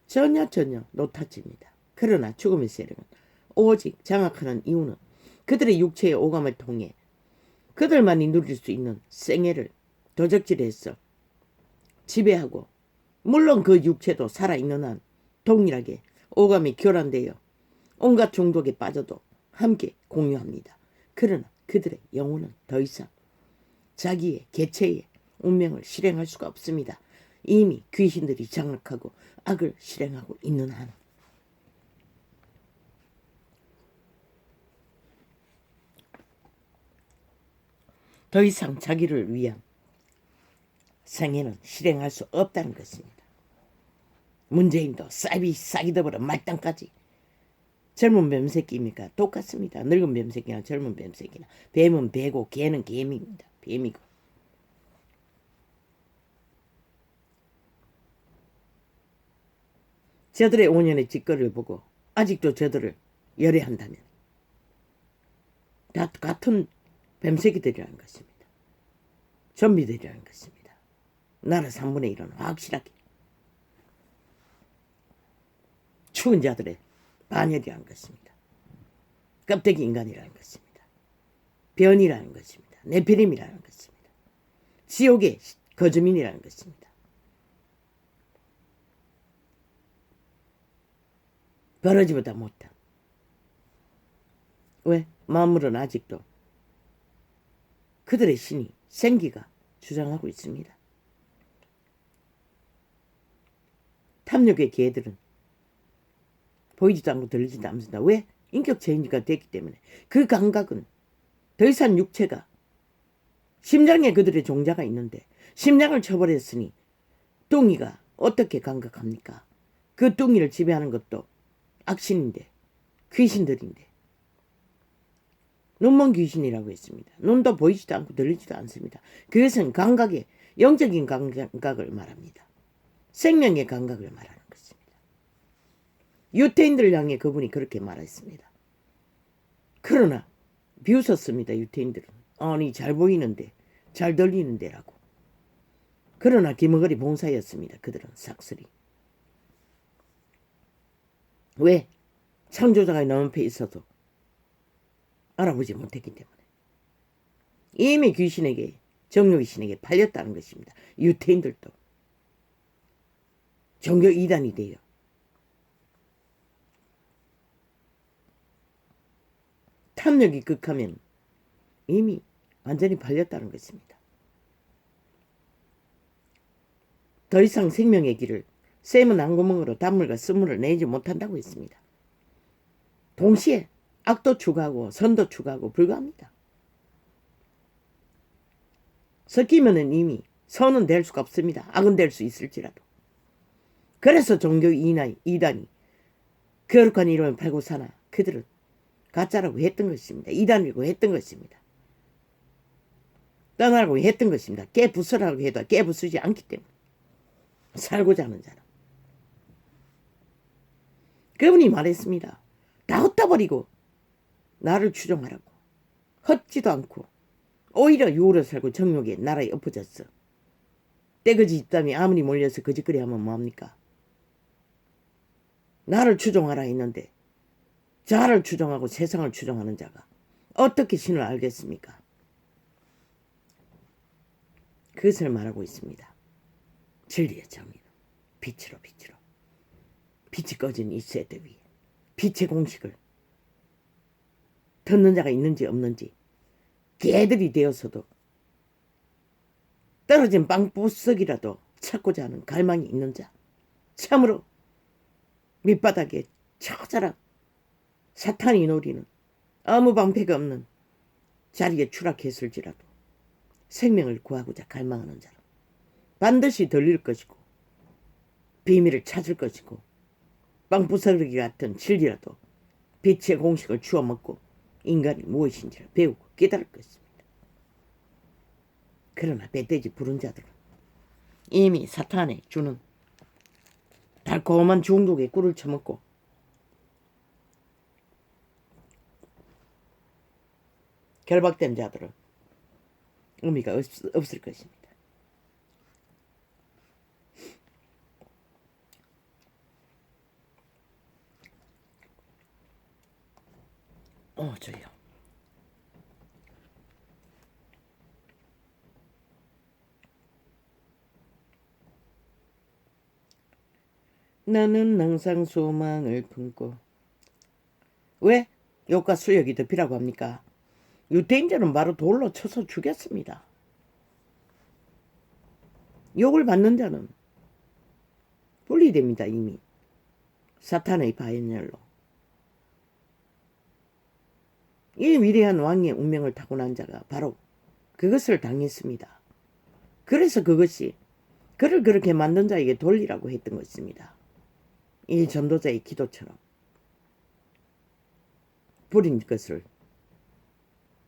A: 전혀 노타집니다. 그러나 죽음의 세력은 오직 장악하는 이유는 그들의 육체의 오감을 통해 그들만이 누릴 수 있는 생애를 도적질해서 지배하고 물론 그 육체도 살아있는 한 동일하게 오감이 교란되어 온갖 중독에 빠져도 함께 공유합니다. 그러나 그들의 영혼은 더 이상 자기의 개체의 운명을 실행할 수가 없습니다. 이미 귀신들이 장악하고 악을 실행하고 있는 한. 더 이상 자기를 위한 생애는 실행할 수 없다는 것입니다. 문재인도 싸기더불어 말단까지 젊은 뱀새끼입니까? 똑같습니다. 늙은 뱀새끼나 젊은 뱀새끼나 뱀은 배고 개는 개미입니다. 뱀이고. 저들의 5년의 짓거리를 보고 아직도 저들을 열애한다면 다 같은 뱀새끼들이라는 것입니다. 좀비들이라는 것입니다. 나라 3분의 1은 확실하게 죽은 자들의 반열이라는 것입니다. 껍데기 인간이라는 것입니다. 변이라는 것입니다. 네피림이라는 것입니다. 지옥의 거주민이라는 것입니다. 버러지보다 못한. 왜? 만물은 아직도 그들의 신이 생기가 주장하고 있습니다. 탐욕의 개들은 보이지도 않고 들리지도 않습니다. 왜? 인격 체인지가 됐기 때문에. 그 감각은 더 이상 육체가 심장에 그들의 종자가 있는데 심장을 쳐버렸으니 뚱이가 어떻게 감각합니까? 그 뚱이를 지배하는 것도 악신인데 귀신들인데 눈먼 귀신이라고 했습니다. 눈도 보이지도 않고 들리지도 않습니다. 그것은 감각의 영적인 감각을 말합니다. 생명의 감각을 말하는 것입니다. 유태인들 향해 그분이 그렇게 말했습니다. 그러나 비웃었습니다. 유태인들은. 아니 잘 보이는데 잘 들리는데 라고. 그러나 기머거리 봉사였습니다. 그들은 삭슬이. 왜? 창조자가 너무 있어도 알아보지 못했기 때문에. 이미 귀신에게 정욕의 신에게 팔렸다는 것입니다. 유태인들도 종교 이단이 돼요. 탐욕이 극하면 이미 완전히 팔렸다는 것입니다. 더 이상 생명의 길을 샘은 안구멍으로 단물과 쓴물을 내지 못한다고 했습니다. 동시에 악도 추구하고 선도 추구하고 불가합니다. 섞이면은 이미 선은 될 수가 없습니다. 악은 될 수 있을지라도. 그래서 종교 이단이 거룩한 이름을 팔고 사나 그들은 가짜라고 했던 것입니다. 이단이라고 했던 것입니다. 떠나라고 했던 것입니다. 깨부수라고 해도 깨부수지 않기 때문에. 살고자 하는 자는. 그분이 말했습니다. 다 흩어버리고 나를 추종하라고. 헛지도 않고 오히려 유월에 살고 정욕에 나라에 엎어졌어. 떼거지 집단이 아무리 몰려서 거짓거리 하면 뭐합니까? 나를 추종하라 했는데 자를 추종하고 세상을 추종하는 자가 어떻게 신을 알겠습니까? 그것을 말하고 있습니다. 진리의 정의는 빛으로 빛이 꺼진 이 세대 위에 빛의 공식을 듣는 자가 있는지 없는지 개들이 되어서도 떨어진 빵부석이라도 찾고자 하는 갈망이 있는 자, 참으로 밑바닥에 처자라 사탄이 노리는 아무 방패가 없는 자리에 추락했을지라도 생명을 구하고자 갈망하는 자는 반드시 들릴 것이고 비밀을 찾을 것이고 빵부서기 같은 진리라도 빛의 공식을 주워 먹고 인간이 무엇인지를 배우고 깨달을 것입니다. 그러나 배돼지 부른 자들은 이미 사탄에 주는 달콤한 중독에 꿀을 처먹고 결박된 자들은 의미가 없을 것입니다. 저요. 나는 항상 소망을 품고. 왜? 욕과 수욕이 덮이라고 합니까? 유태인들은 바로 돌로 쳐서 죽였습니다. 욕을 받는 자는 분리됩니다. 이미 사탄의 바이올로. 이 위대한 왕의 운명을 타고난 자가 바로 그것을 당했습니다. 그래서 그것이 그를 그렇게 만든 자에게 돌리라고 했던 것입니다. 이 전도자의 기도처럼 부린 것을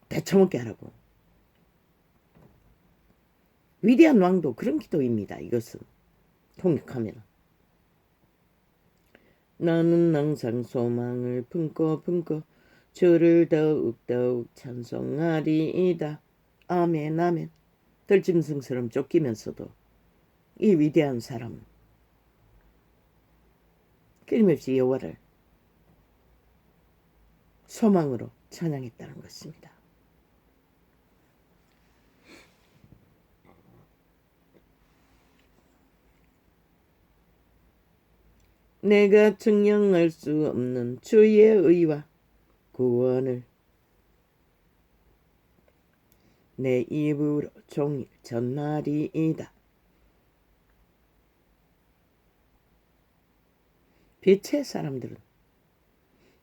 A: 되쳐먹게 하라고. 위대한 왕도 그런 기도입니다. 이것은 통역하면 나는 항상 소망을 품고 주를 더욱 찬송하리이다. 아멘 아멘. 들짐승처럼 쫓기면서도 이 위대한 사람은 끊임없이 여호와를 소망으로 찬양했다는 것입니다. 내가 증명할 수 없는 주의 의와 구원을 내 입으로 종일 전하리이다. 빛의 사람들은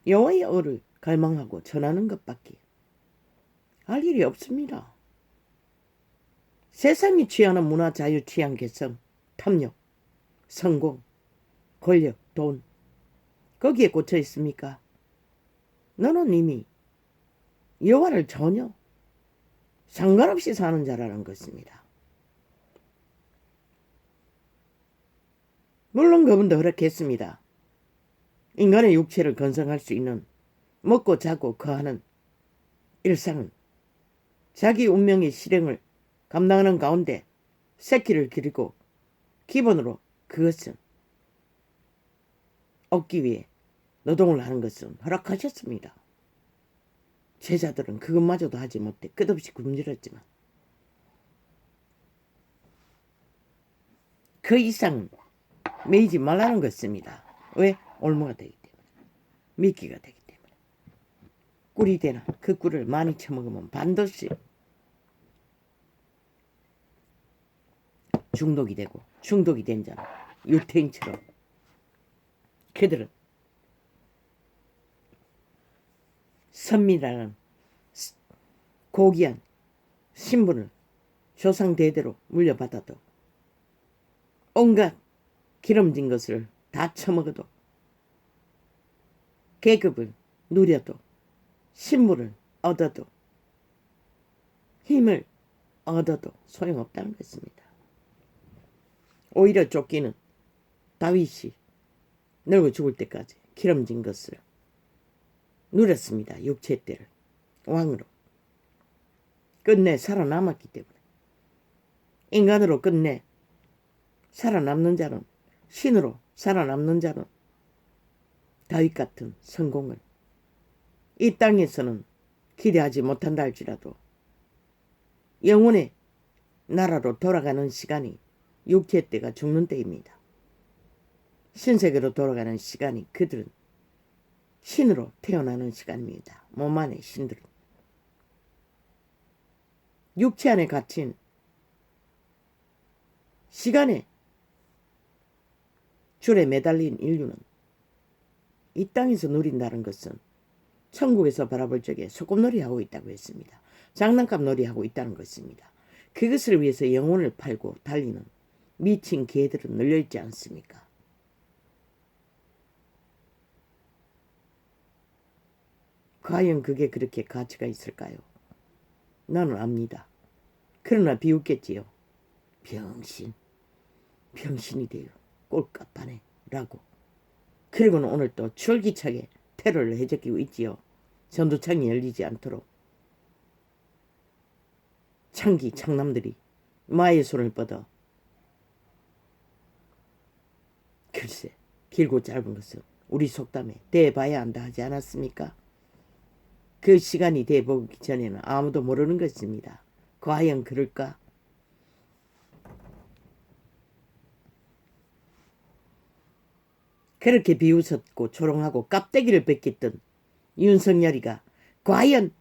A: 여호와의 의를 갈망하고 전하는 것밖에 할 일이 없습니다. 세상이 취하는 문화, 자유, 취향, 개성, 탐욕, 성공, 권력, 돈 거기에 꽂혀 있습니까? 너는 이미 여호와를 전혀 상관없이 사는 자라는 것입니다. 물론 그분도 허락했습니다. 인간의 육체를 건성할 수 있는 먹고 자고 거하는 일상은 자기 운명의 실행을 감당하는 가운데 새끼를 기르고 기본으로 그것은 얻기 위해 노동을 하는 것은 허락하셨습니다. 제자들은 그것마저도 하지 못해 끝없이 굶주렸지만 그 이상 매이지 말라는 것입니다. 왜? 올무가 되기 때문에, 미끼가 되기 때문에. 꿀이 되나 그 꿀을 많이 처먹으면 반드시 중독이 되고, 중독이 된 자는 유태인처럼 그들은 선미라는 고귀한 신분을 조상 대대로 물려받아도 온갖 기름진 것을 다 처먹어도 계급을 누려도 신분을 얻어도 힘을 얻어도 소용없다는 것입니다. 오히려 쫓기는 다윗이 늙어 죽을 때까지 기름진 것을 누렸습니다. 육체 때를 왕으로 끝내 살아남았기 때문에 인간으로 끝내 살아남는 자는 신으로 살아남는 자는 다윗 같은 성공을 이 땅에서는 기대하지 못한다 할지라도 영혼의 나라로 돌아가는 시간이 육체의 때가 죽는 때입니다. 신세계로 돌아가는 시간이 그들은 신으로 태어나는 시간입니다. 몸 안의 신들은. 육체 안에 갇힌 시간에 줄에 매달린 인류는 이 땅에서 누린다는 것은 천국에서 바라볼 적에 소꿉놀이하고 있다고 했습니다. 장난감 놀이하고 있다는 것입니다. 그것을 위해서 영혼을 팔고 달리는 미친 개들은 널려있지 않습니까? 과연 그게 그렇게 가치가 있을까요? 나는 압니다. 그러나 비웃겠지요. 병신이 돼요. 꼴값하네 라고. 그리고는 오늘 또 줄기차게 테러를 해적이고 있지요. 전두창이 열리지 않도록 창남들이 마의 손을 뻗어 글쎄 길고 짧은 것은 우리 속담에 대봐야 한다 하지 않았습니까? 그 시간이 돼보기 전에는 아무도 모르는 것입니다. 과연 그럴까? 그렇게 비웃었고 조롱하고 깝대기를 벗겼던 윤석열이가 과연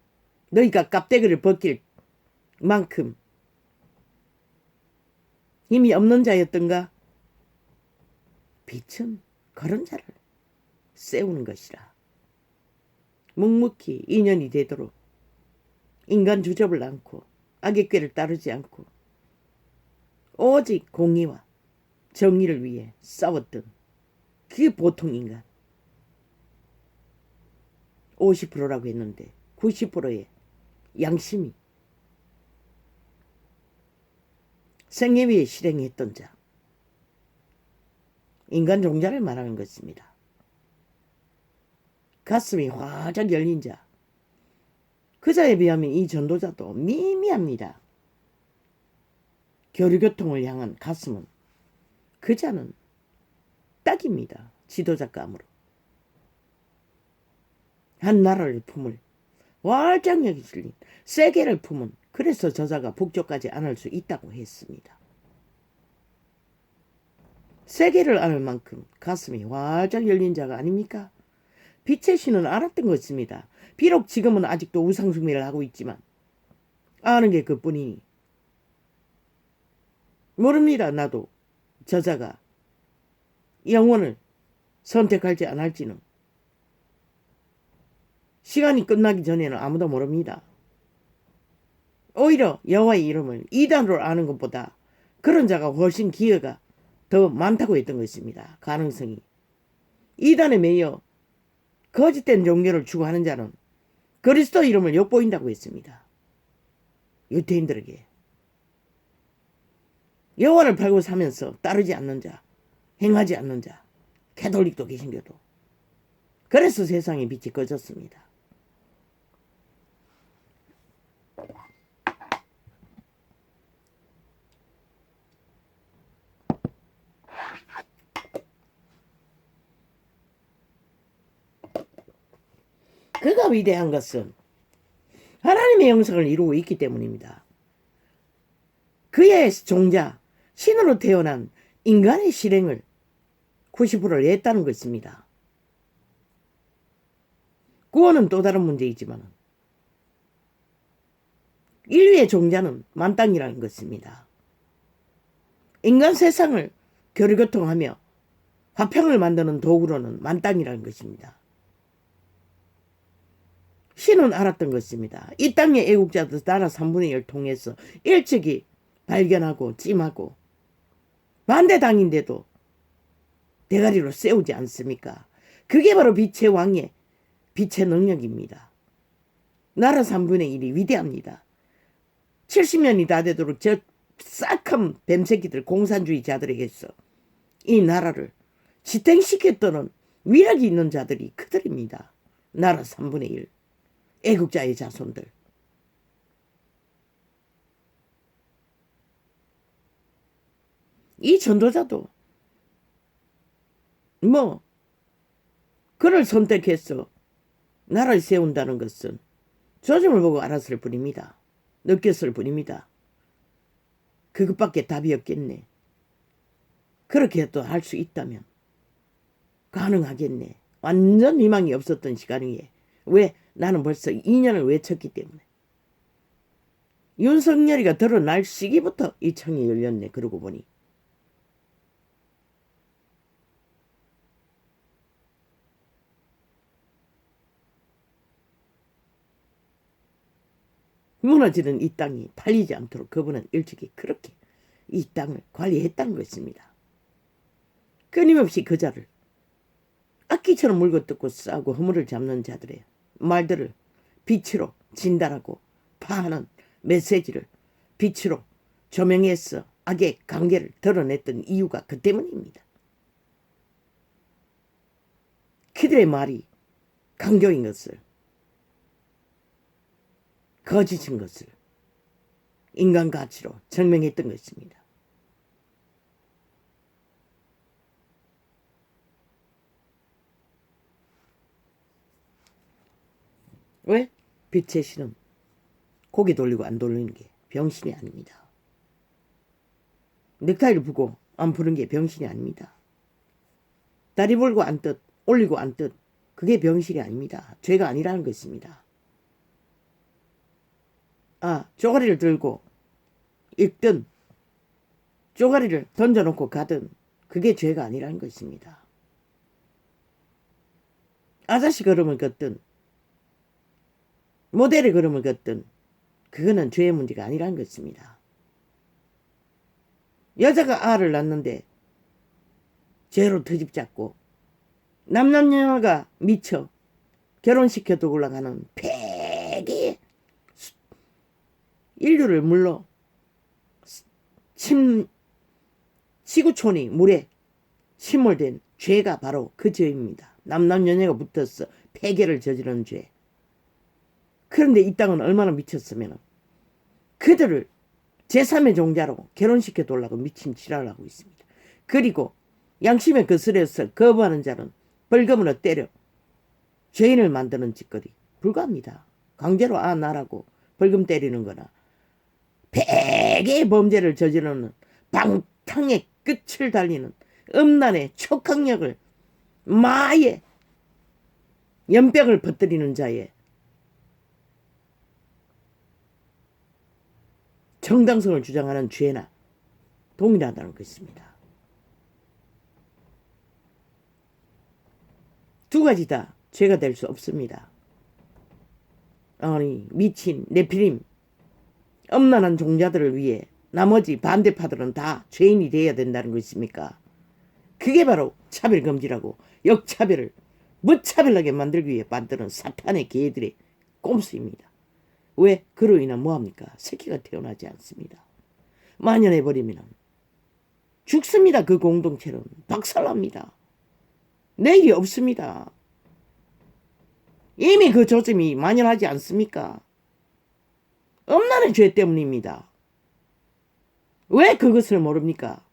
A: 너희가 깝대기를 벗길 만큼 힘이 없는 자였던가? 빛은 그런 자를 세우는 것이라. 묵묵히 인연이 되도록 인간 주접을 않고 악의 꾀를 따르지 않고 오직 공의와 정의를 위해 싸웠던 그 보통 인간 50%라고 했는데 90%의 양심이 생애 위에 실행했던 자, 인간 종자를 말하는 것입니다. 가슴이 활짝 열린 자, 그 자에 비하면 이 전도자도 미미합니다. 교류교통을 향한 가슴은 그 자는 딱입니다. 지도자감으로. 한 나라를 품을 활짝력이 실린 세계를 품은 그래서 저자가 북쪽까지 안을 수 있다고 했습니다. 세계를 안을 만큼 가슴이 활짝 열린 자가 아닙니까? 빛의 신은 알았던 것입니다. 비록 지금은 아직도 우상숭배를 하고 있지만 아는 게 그뿐이니 모릅니다. 나도 저자가 영혼을 선택할지 안 할지는 시간이 끝나기 전에는 아무도 모릅니다. 오히려 여호와의 이름을 이단으로 아는 것보다 그런 자가 훨씬 기회가 더 많다고 했던 것입니다. 가능성이. 이단에 매여 거짓된 종교를 추구하는 자는 그리스도 이름을 욕보인다고 했습니다. 유대인들에게. 여호와를 팔고 사면서 따르지 않는 자, 행하지 않는 자, 캐톨릭도 개신교도. 그래서 세상의 빛이 꺼졌습니다. 그가 위대한 것은 하나님의 영성을 이루고 있기 때문입니다. 그의 종자, 신으로 태어난 인간의 실행을 90%를 했다는 것입니다. 구원은 또 다른 문제이지만 인류의 종자는 만땅이라는 것입니다. 인간 세상을 교류교통하며 화평을 만드는 도구로는 만땅이라는 것입니다. 신은 알았던 것입니다. 이 땅의 애국자들 나라 3분의 1을 통해서 일찍이 발견하고 찜하고 반대당인데도 대가리로 세우지 않습니까? 그게 바로 빛의 왕의 빛의 능력입니다. 나라 3분의 1이 위대합니다. 70년이 다 되도록 저 싹한 뱀새끼들 공산주의자들에게서 이 나라를 지탱시켰던 위력이 있는 자들이 그들입니다. 나라 3분의 1. 애국자의 자손들. 이 전도자도 뭐 그를 선택해서 나라를 세운다는 것은 조짐을 보고 알았을 뿐입니다. 느꼈을 뿐입니다. 그것밖에 답이 없겠네. 그렇게 또 할 수 있다면 가능하겠네. 완전 희망이 없었던 시간이에. 왜? 나는 벌써 2년을 외쳤기 때문에. 윤석열이가 드러날 시기부터 이 창이 열렸네. 그러고 보니. 무너지는 이 땅이 팔리지 않도록 그분은 일찍이 그렇게 이 땅을 관리했다는 것입니다. 끊임없이 그자를 악기처럼 물고 뜯고 싸고 허물을 잡는 자들의 말들을 빛으로 진단하고 파하는 메시지를 빛으로 조명해서 악의 관계를 드러냈던 이유가 그 때문입니다. 그들의 말이 강교인 것을, 거짓인 것을 인간 가치로 증명했던 것입니다. 왜? 빛의 신은 고개 돌리고 안 돌리는 게 병신이 아닙니다. 넥타이를 부고 안 푸는 게 병신이 아닙니다. 다리 벌고 앉듯 올리고 앉듯 그게 병신이 아닙니다. 죄가 아니라는 것입니다. 쪼가리를 들고 읽든 쪼가리를 던져놓고 가든 그게 죄가 아니라는 것입니다. 아저씨 걸음을 걷든 모델의 걸음을 걷든 그거는 죄의 문제가 아니라는 것입니다. 여자가 알을 낳는데 죄로 트집잡고 남남녀가 미쳐 결혼시켜도 올라가는 폐기 인류를 물러 지구촌이 물에 침몰된 죄가 바로 그 죄입니다. 남남녀녀가 붙어서 폐계를 저지른 죄. 그런데 이 땅은 얼마나 미쳤으면 그들을 제3의 종자로 결혼시켜 돌라고 미친 지랄을 하고 있습니다. 그리고 양심에 거스려서 거부하는 자는 벌금으로 때려 죄인을 만드는 짓거리 불가합니다. 강제로 나라고 벌금 때리는 거나 백의 범죄를 저지르는 방탕의 끝을 달리는 음란의 촉각력을 마의 연병을 퍼뜨리는 자의 정당성을 주장하는 죄나 동일하다는 것입니다. 두 가지 다 죄가 될 수 없습니다. 아니 미친 네피림 엄란한 종자들을 위해 나머지 반대파들은 다 죄인이 되어야 된다는 것입니까? 그게 바로 차별금지라고 역차별을 무차별하게 만들기 위해 만드는 사탄의 개들의 꼼수입니다. 왜? 그로 인한 뭐합니까? 새끼가 태어나지 않습니다. 만연해버리면 죽습니다. 그 공동체는 박살납니다. 내일이 없습니다. 이미 그 조짐이 만연하지 않습니까? 엄란의 죄 때문입니다. 왜 그것을 모릅니까?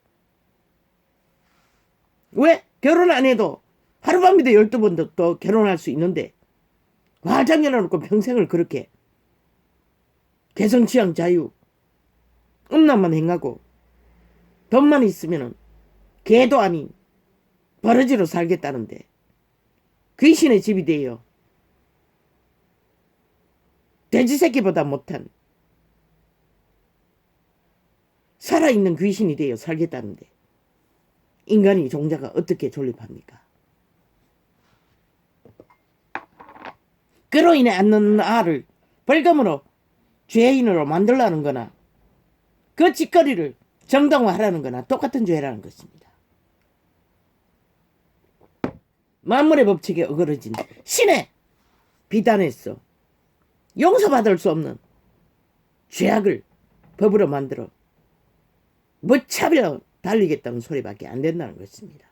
A: 왜? 결혼 안 해도 하룻밤에도 12번도 또 결혼할 수 있는데 화장해놓고 평생을 그렇게 개성취향 자유 음란만 행하고 돈만 있으면 개도 아닌 버러지로 살겠다는데 귀신의 집이 돼요. 돼지 새끼보다 못한 살아있는 귀신이 되어 살겠다는데 인간이 종자가 어떻게 존립합니까? 그로 인해 안 낳는 알을 벌금으로 죄인으로 만들라는 거나 그 짓거리를 정당화하라는 거나 똑같은 죄라는 것입니다. 만물의 법칙에 어그러진 신의 비단에서 용서받을 수 없는 죄악을 법으로 만들어 무차별 달리겠다는 소리밖에 안 된다는 것입니다.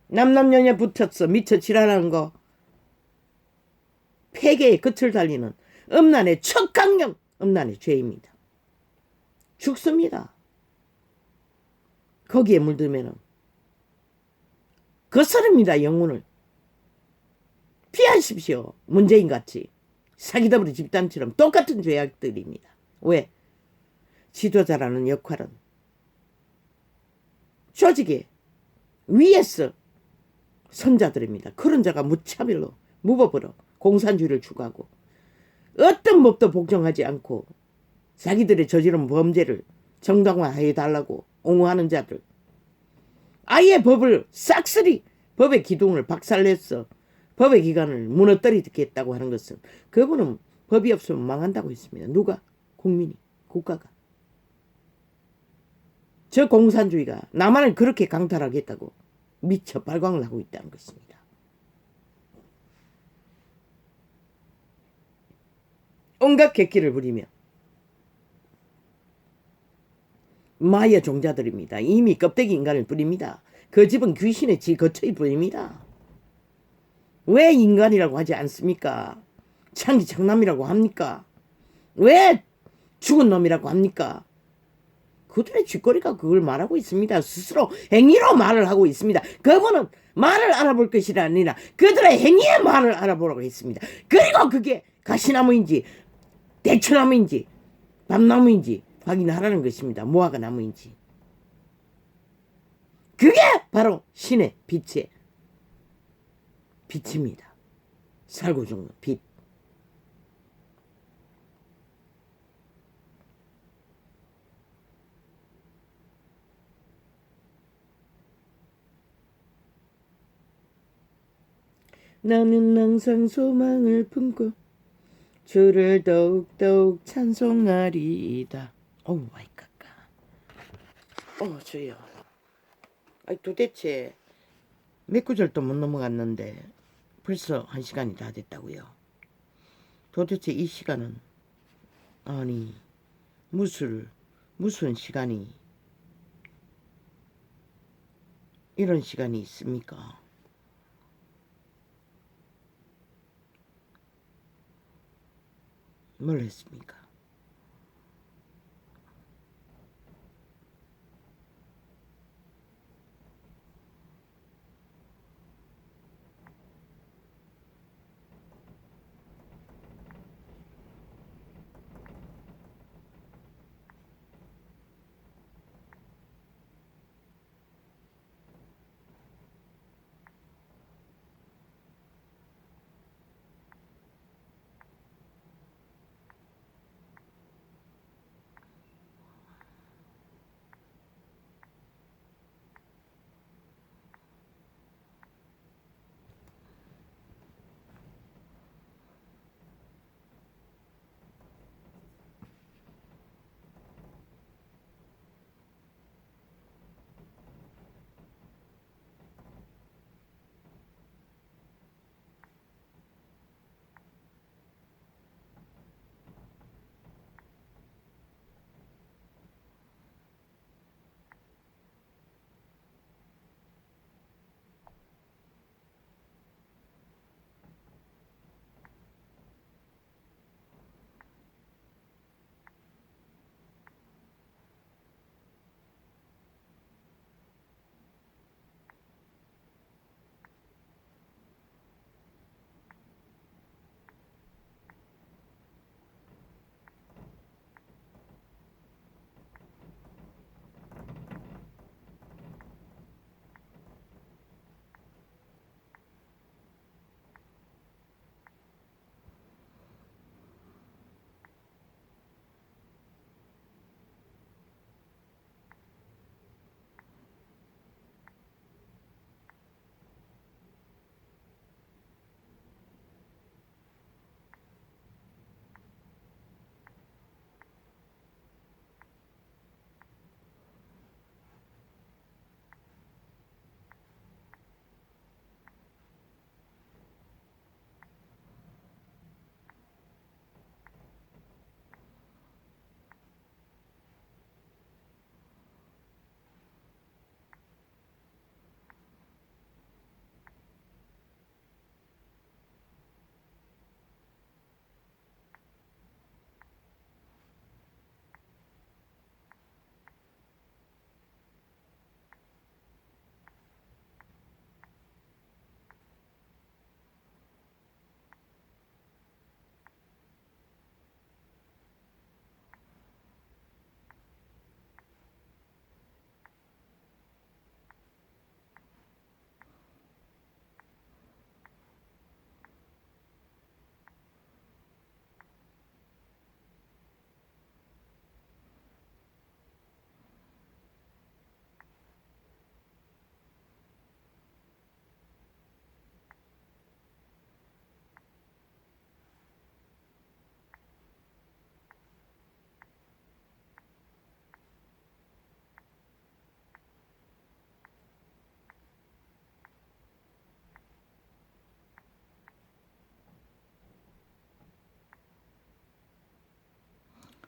A: 남남녀녀 붙었어 미쳐 지랄하는 거 폐계의 끝을 달리는 음란의 첫 강령, 음란의 죄입니다. 죽습니다. 거기에 물들면은 거스릅니다. 영혼을 피하십시오. 문재인같이 사기더블 집단처럼 똑같은 죄악들입니다. 왜? 지도자라는 역할은 조직의 위에서 선자들입니다. 그런 자가 무차별로 무법으로 공산주의를 추구하고 어떤 법도 복종하지 않고 자기들의 저지른 범죄를 정당화해달라고 옹호하는 자들, 아예 법을 싹쓸이 법의 기둥을 박살냈어 법의 기관을 무너뜨리겠다고 하는 것은 그분은 법이 없으면 망한다고 했습니다. 누가? 국민이, 국가가. 저 공산주의가 남한을 그렇게 강탈하겠다고 미쳐 발광을 하고 있다는 것입니다. 온갖 객기를 부리며 마야 종자들입니다. 이미 껍데기 인간을 부립니다. 그 집은 귀신의 지 거처에 부립니다. 왜 인간이라고 하지 않습니까? 창기 장남이라고 합니까? 왜 죽은 놈이라고 합니까? 그들의 쥐꼬리가 그걸 말하고 있습니다. 스스로 행위로 말을 하고 있습니다. 그분은 말을 알아볼 것이 아니라 그들의 행위의 말을 알아보라고 했습니다. 그리고 그게 가시나무인지 대추나무인지 밤나무인지 확인하라는 것입니다. 무화과 나무인지. 그게 바로 신의 빛의 빛입니다. 살고 죽는 빛. 나는 항상 소망을 품고 주를 더욱더욱 찬송하리이다. 어우 마이 갓갓. 주여. 아니 도대체 몇 구절도 못 넘어갔는데 벌써 1시간이 다 됐다고요. 도대체 이 시간은 아니 무슨 시간이 이런 시간이 있습니까? 뭘 했습니까?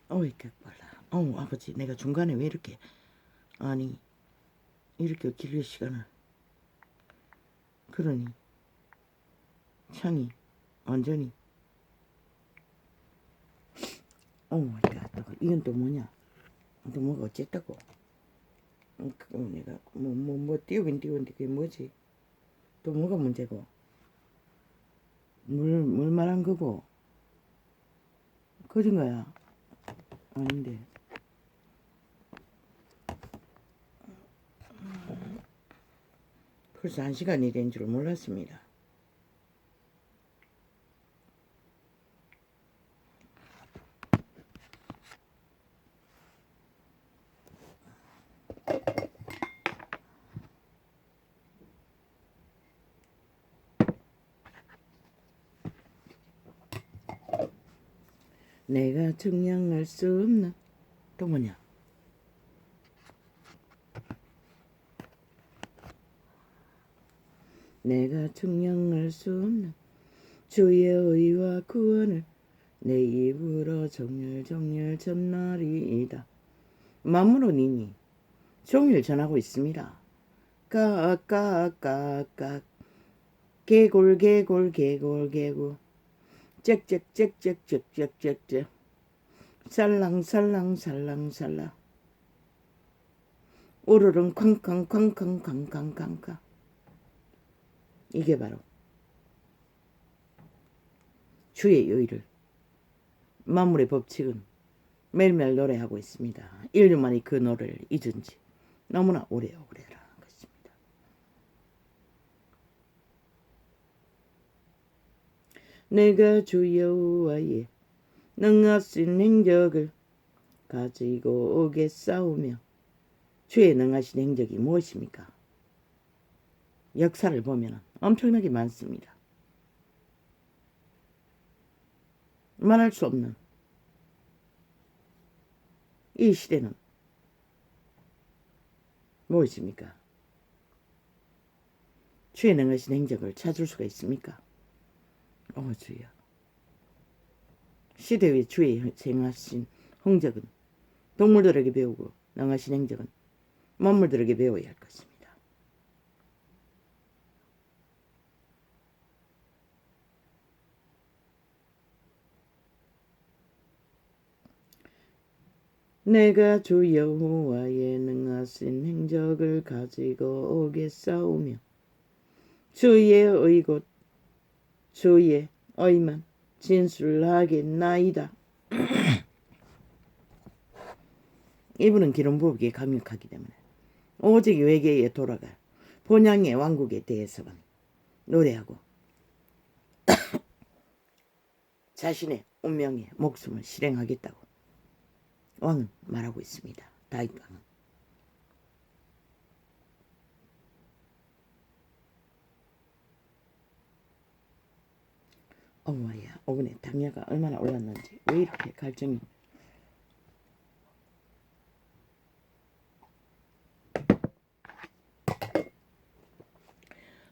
A: 어이 객발라. 아버지 내가 중간에 왜 이렇게 아니 이렇게 길게 시간을 그러니 창이 완전히 이건 또 뭐냐 또 뭐가 어쨌다고 내가 뭐 띄우긴 띄웠는데 그게 뭐지 또 뭐가 문제고 물 말한 거고 거진 거야 아닌데 벌써 1시간이 된 줄 몰랐습니다. 내가 증명할 수 없는 또 뭐냐 내가 증명할 수 없는 주의 의와 구원을 내 입으로 정렬 전날이다. 마음으로는 이미 종일 전하고 있습니다. 까까까까 개골 짹짹짹짹짹짹짹 살랑살랑 오르릉 쾅쾅쾅쾅쾅쾅쾅 이게 바로 주의 요일을 만물의 법칙은 매일매일 노래하고 있습니다. 인류만이 그 노래를 잊은 지 너무나 오래라는 것입니다. 내가 주 여호와의 능하신 행적을 가지고 오겠사오며 주의 능하신 행적이 무엇입니까? 역사를 보면 엄청나게 많습니다. 말할 수 없는 이 시대는 무엇입니까? 주의 능하신 행적을 찾을 수가 있습니까? 주여 시대의 주의 행하신 행적은 동물들에게 배우고 능하신 행적은 만물들에게 배워야 할 것입니다. 내가 주 여호와의 능하신 행적을 가지고 오겠사오며 주의 의곧 주의 의만 진술하겠나이다. 이분은 기름 부으기에 강력하기 때문에 오직 외계에 돌아가 본향의 왕국에 대해서만 노래하고 자신의 운명의 목숨을 실행하겠다고 왕은 말하고 있습니다. 다윗 왕은. 어머야, 오븐에 당뇨가 얼마나 올랐는지 왜 이렇게 갈증이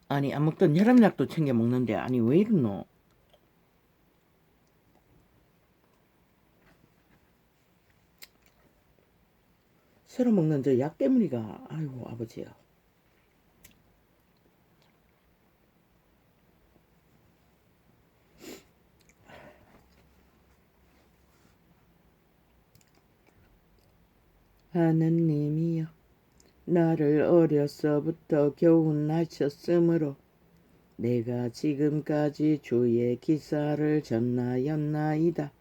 A: 아니 안 먹던 혈압약도 챙겨 먹는데 아니 왜 이러노? 새로 먹는 저 약 때문이가 아이고 아버지야. 하느님이여 나를 어려서부터 교훈하셨으므로 내가 지금까지 주의 기사를 전하였나이다.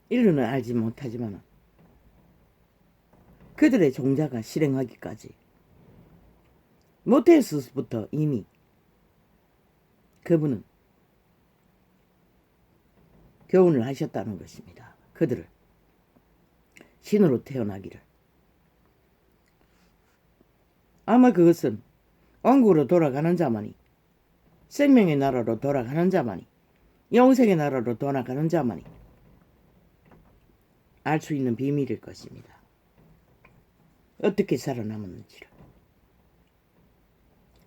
A: 인류는 알지 못하지만 그들의 종자가 실행하기까지 모태에서부터 이미 그분은 교훈을 하셨다는 것입니다. 그들을 신으로 태어나기를. 아마 그것은 왕국으로 돌아가는 자만이 생명의 나라로 돌아가는 자만이 영생의 나라로 돌아가는 자만이 알 수 있는 비밀일 것입니다. 어떻게 살아남았는지를.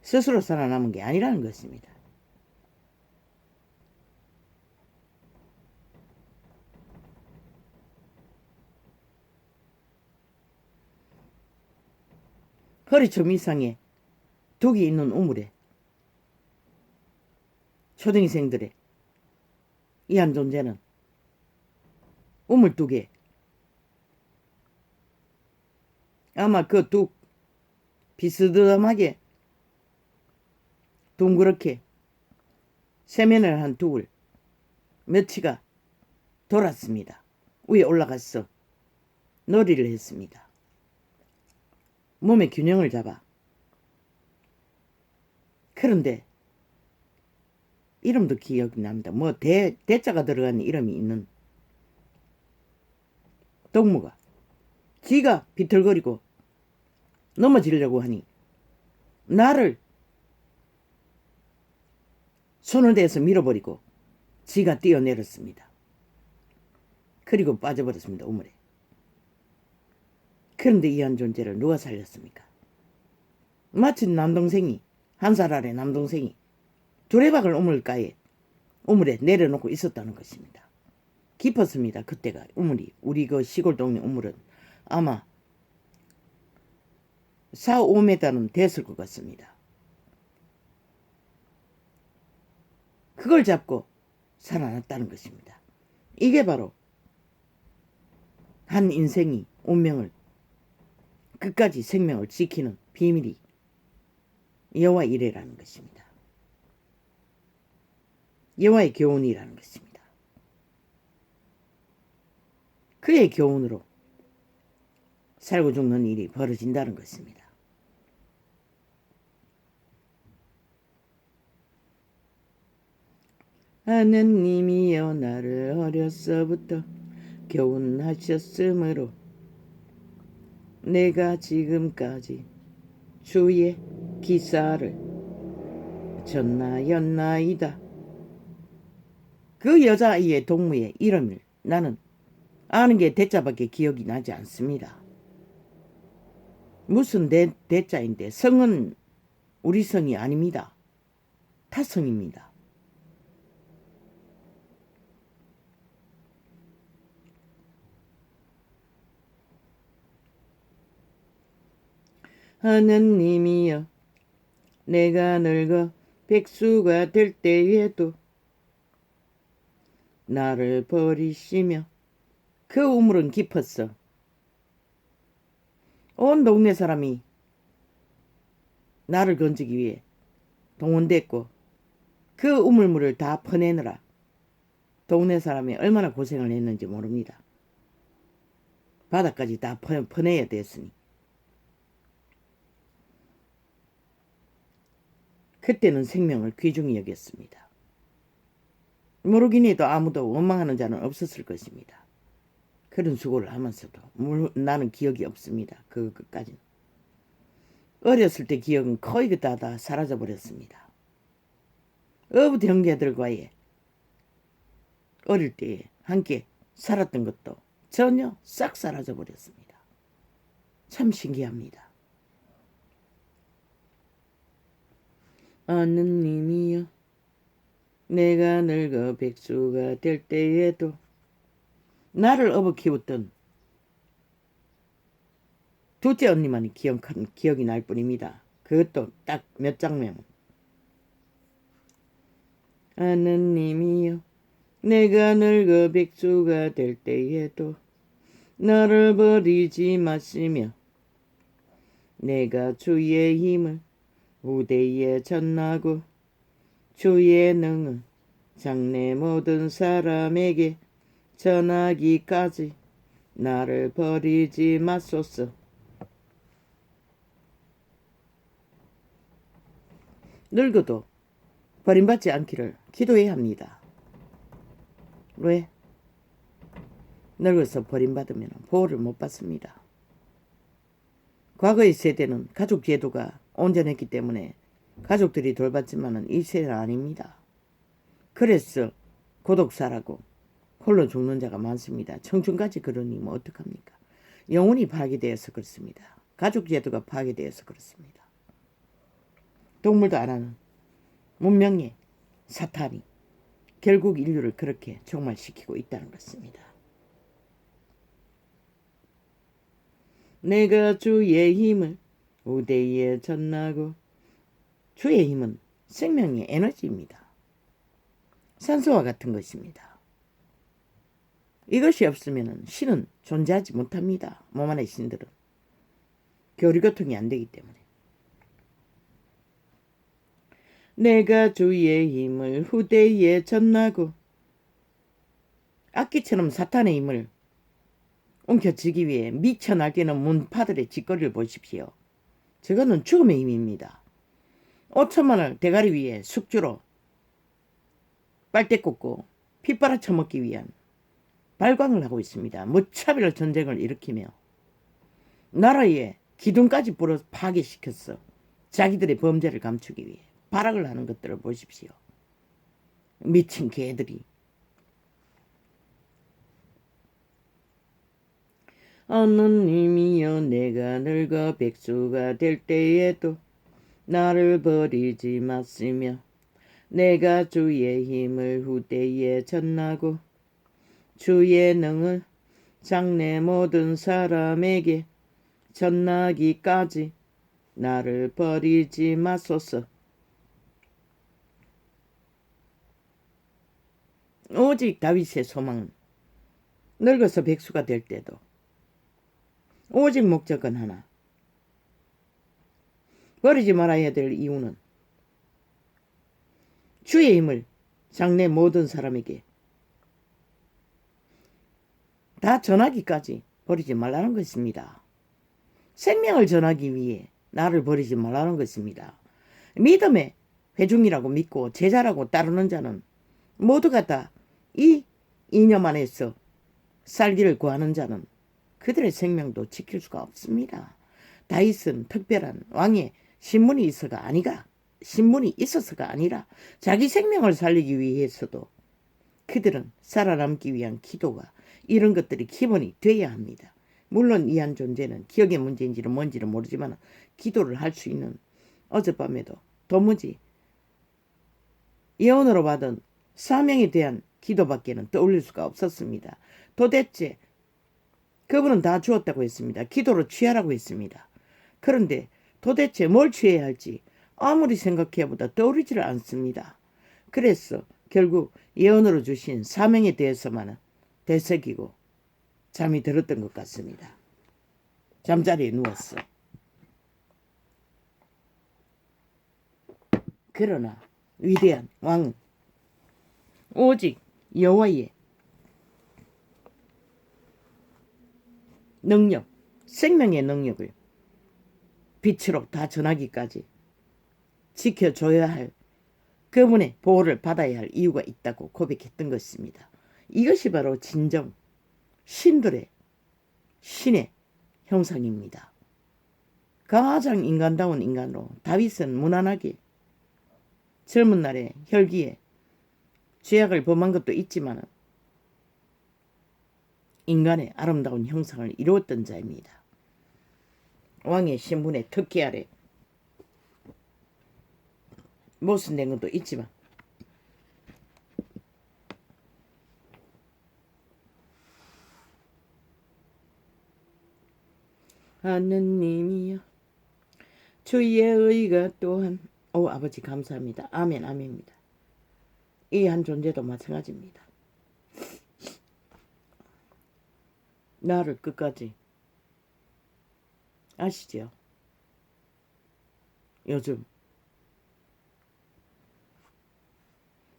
A: 스스로 살아남은 게 아니라는 것입니다. 허리춤 이상의 독이 있는 우물에 초등생들의 이한 존재는 우물 뚝에 아마 그 뚝 비스듬하게 동그랗게 세면을 한 뚝을 며치가 돌았습니다. 위에 올라가서 놀이를 했습니다. 몸의 균형을 잡아. 그런데 이름도 기억이 납니다. 뭐 대자가 들어간 이름이 있는 동무가 지가 비틀거리고 넘어지려고 하니 나를 손을 대서 밀어버리고 지가 뛰어내렸습니다. 그리고 빠져버렸습니다. 우물에. 그런데 이한 존재를 누가 살렸습니까? 마치 남동생이, 한 살 아래 남동생이 두레박을 우물에 내려놓고 있었다는 것입니다. 깊었습니다. 그때가 우물이. 우리 그 시골 동네 우물은 아마 4, 5m는 됐을 것 같습니다. 그걸 잡고 살아났다는 것입니다. 이게 바로 한 인생이 운명을 끝까지 생명을 지키는 비밀이 여호와 이레라는 것입니다. 여호와의 교훈이라는 것입니다. 그의 교훈으로 살고 죽는 일이 벌어진다는 것입니다. 하느님이여 나를 어려서부터 교훈하셨으므로 내가 지금까지 주의 기사를 전하였나이다. 그 여자아이의 동무의 이름을 나는 아는 게 대자밖에 기억이 나지 않습니다. 무슨 대자인데 성은 우리 성이 아닙니다. 타성입니다. 하느님이여 내가 늙어 백수가 될 때에도 나를 버리시며 그 우물은 깊었어. 온 동네 사람이 나를 건지기 위해 동원됐고 그 우물물을 다 퍼내느라 동네 사람이 얼마나 고생을 했는지 모릅니다. 바닥까지 다 퍼내야 됐으니. 그때는 생명을 귀중히 여겼습니다. 모르긴 해도 아무도 원망하는 자는 없었을 것입니다. 그런 수고를 하면서도 나는 기억이 없습니다. 그것까지는. 어렸을 때 기억은 거의 다 사라져버렸습니다. 어부 형제들과의 어릴 때에 함께 살았던 것도 전혀 싹 사라져버렸습니다. 참 신기합니다. 하느님이여 내가 늙어 백수가 될 때에도 나를 업어 키웠던 둘째 언니만이 기억이 날 뿐입니다. 그것도 딱 몇 장면. 하느님이여 내가 늙어 백수가 될 때에도 나를 버리지 마시며 내가 주의 힘을 무대에 전하고 주의 능은 장래 모든 사람에게 전하기까지 나를 버리지 마소서. 늙어도 버림받지 않기를 기도해야 합니다. 왜? 늙어서 버림받으면 보호를 못 받습니다. 과거의 세대는 가족 제도가 온전했기 때문에 가족들이 돌봤지만은 이 세대는 아닙니다. 그래서 고독사라고 홀로 죽는 자가 많습니다. 청춘까지 그러니 뭐 어떡합니까? 영혼이 파괴되어서 그렇습니다. 가족제도가 파괴되어서 그렇습니다. 동물도 안 하는 문명의 사탄이 결국 인류를 그렇게 종말시키고 있다는 것입니다. 내가 주의 힘을 우대에 전하고, 주의 힘은 생명의 에너지입니다. 산소와 같은 것입니다. 이것이 없으면 신은 존재하지 못합니다. 몸 안의 신들은 교류교통이 안 되기 때문에. 내가 주의 힘을 후대에 전하고, 악기처럼 사탄의 힘을 움켜쥐기 위해 미쳐 날뛰는 문파들의 짓거리를 보십시오. 저거는 죽음의 힘입니다. 5천만 원을 대가리 위에 숙주로 빨대 꽂고 피 빨아쳐먹기 위한 발광을 하고 있습니다. 무차별 전쟁을 일으키며 나라의 기둥까지 불어 파괴시켰어. 자기들의 범죄를 감추기 위해 발악을 하는 것들을 보십시오. 미친 개들이. 하느님이여, 내가 늙어 백수가 될 때에도 나를 버리지 마시며, 내가 주의 힘을 후대에 전하고 주의 능을 장래 모든 사람에게 전하기까지 나를 버리지 마소서. 오직 다윗의 소망은 늙어서 백수가 될 때도 오직 목적은 하나. 버리지 말아야 될 이유는 주의 힘을 장래 모든 사람에게 다 전하기까지 버리지 말라는 것입니다. 생명을 전하기 위해 나를 버리지 말라는 것입니다. 믿음의 회중이라고 믿고 제자라고 따르는 자는 모두가 다 이 이념 안에서 살기를 구하는 자는 그들의 생명도 지킬 수가 없습니다. 다윗은 특별한 왕의 신분이 있어서가 아니라 자기 생명을 살리기 위해서도 그들은 살아남기 위한 기도가 이런 것들이 기본이 되어야 합니다. 물론 이한 존재는 기억의 문제인지는 뭔지는 모르지만 기도를 할 수 있는, 어젯밤에도 도무지 예언으로 받은 사명에 대한 기도밖에는 떠올릴 수가 없었습니다. 도대체 그분은 다 주었다고 했습니다. 기도로 취하라고 했습니다. 그런데 도대체 뭘 취해야 할지 아무리 생각해보다 떠오르지를 않습니다. 그래서 결국 예언으로 주신 사명에 대해서만은 되새기고 잠이 들었던 것 같습니다. 잠자리에 누웠어. 그러나 위대한 왕은 오직 여호와의 능력, 생명의 능력을 빛으로 다 전하기까지 지켜줘야 할, 그분의 보호를 받아야 할 이유가 있다고 고백했던 것입니다. 이것이 바로 진정 신의 형상입니다. 가장 인간다운 인간으로 다윗은 무난하게 젊은 날에 혈기에 죄악을 범한 것도 있지만 인간의 아름다운 형상을 이루었던 자입니다. 왕의 신분의 특기 아래 모순된 것도 있지만 하느님이여, 주의 의가 또한, 아버지 감사합니다. 아멘, 아멘입니다. 이 한 존재도 마찬가지입니다. 나를 끝까지 아시죠? 요즘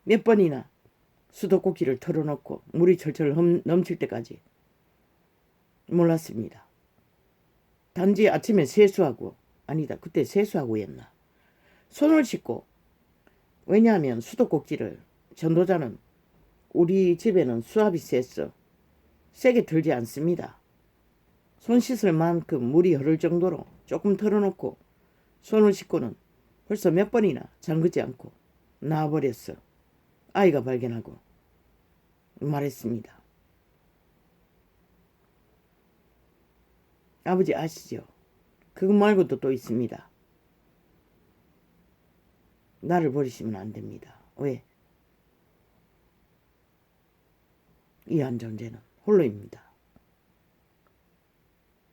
A: 몇 번이나 수도꼭지를 털어놓고 물이 철철 넘칠 때까지 몰랐습니다. 단지 아침에 세수하고, 아니다, 그때 세수하고였나, 손을 씻고, 왜냐하면 수도꼭지를, 전도자는 우리 집에는 수압이 세서 세게 들지 않습니다. 손 씻을 만큼 물이 흐를 정도로 조금 털어놓고 손을 씻고는 벌써 몇 번이나 잠그지 않고 나와버렸어. 아이가 발견하고 말했습니다. 아버지 아시죠? 그거 말고도 또 있습니다. 나를 버리시면 안 됩니다. 왜? 이 한 존재는 홀로입니다.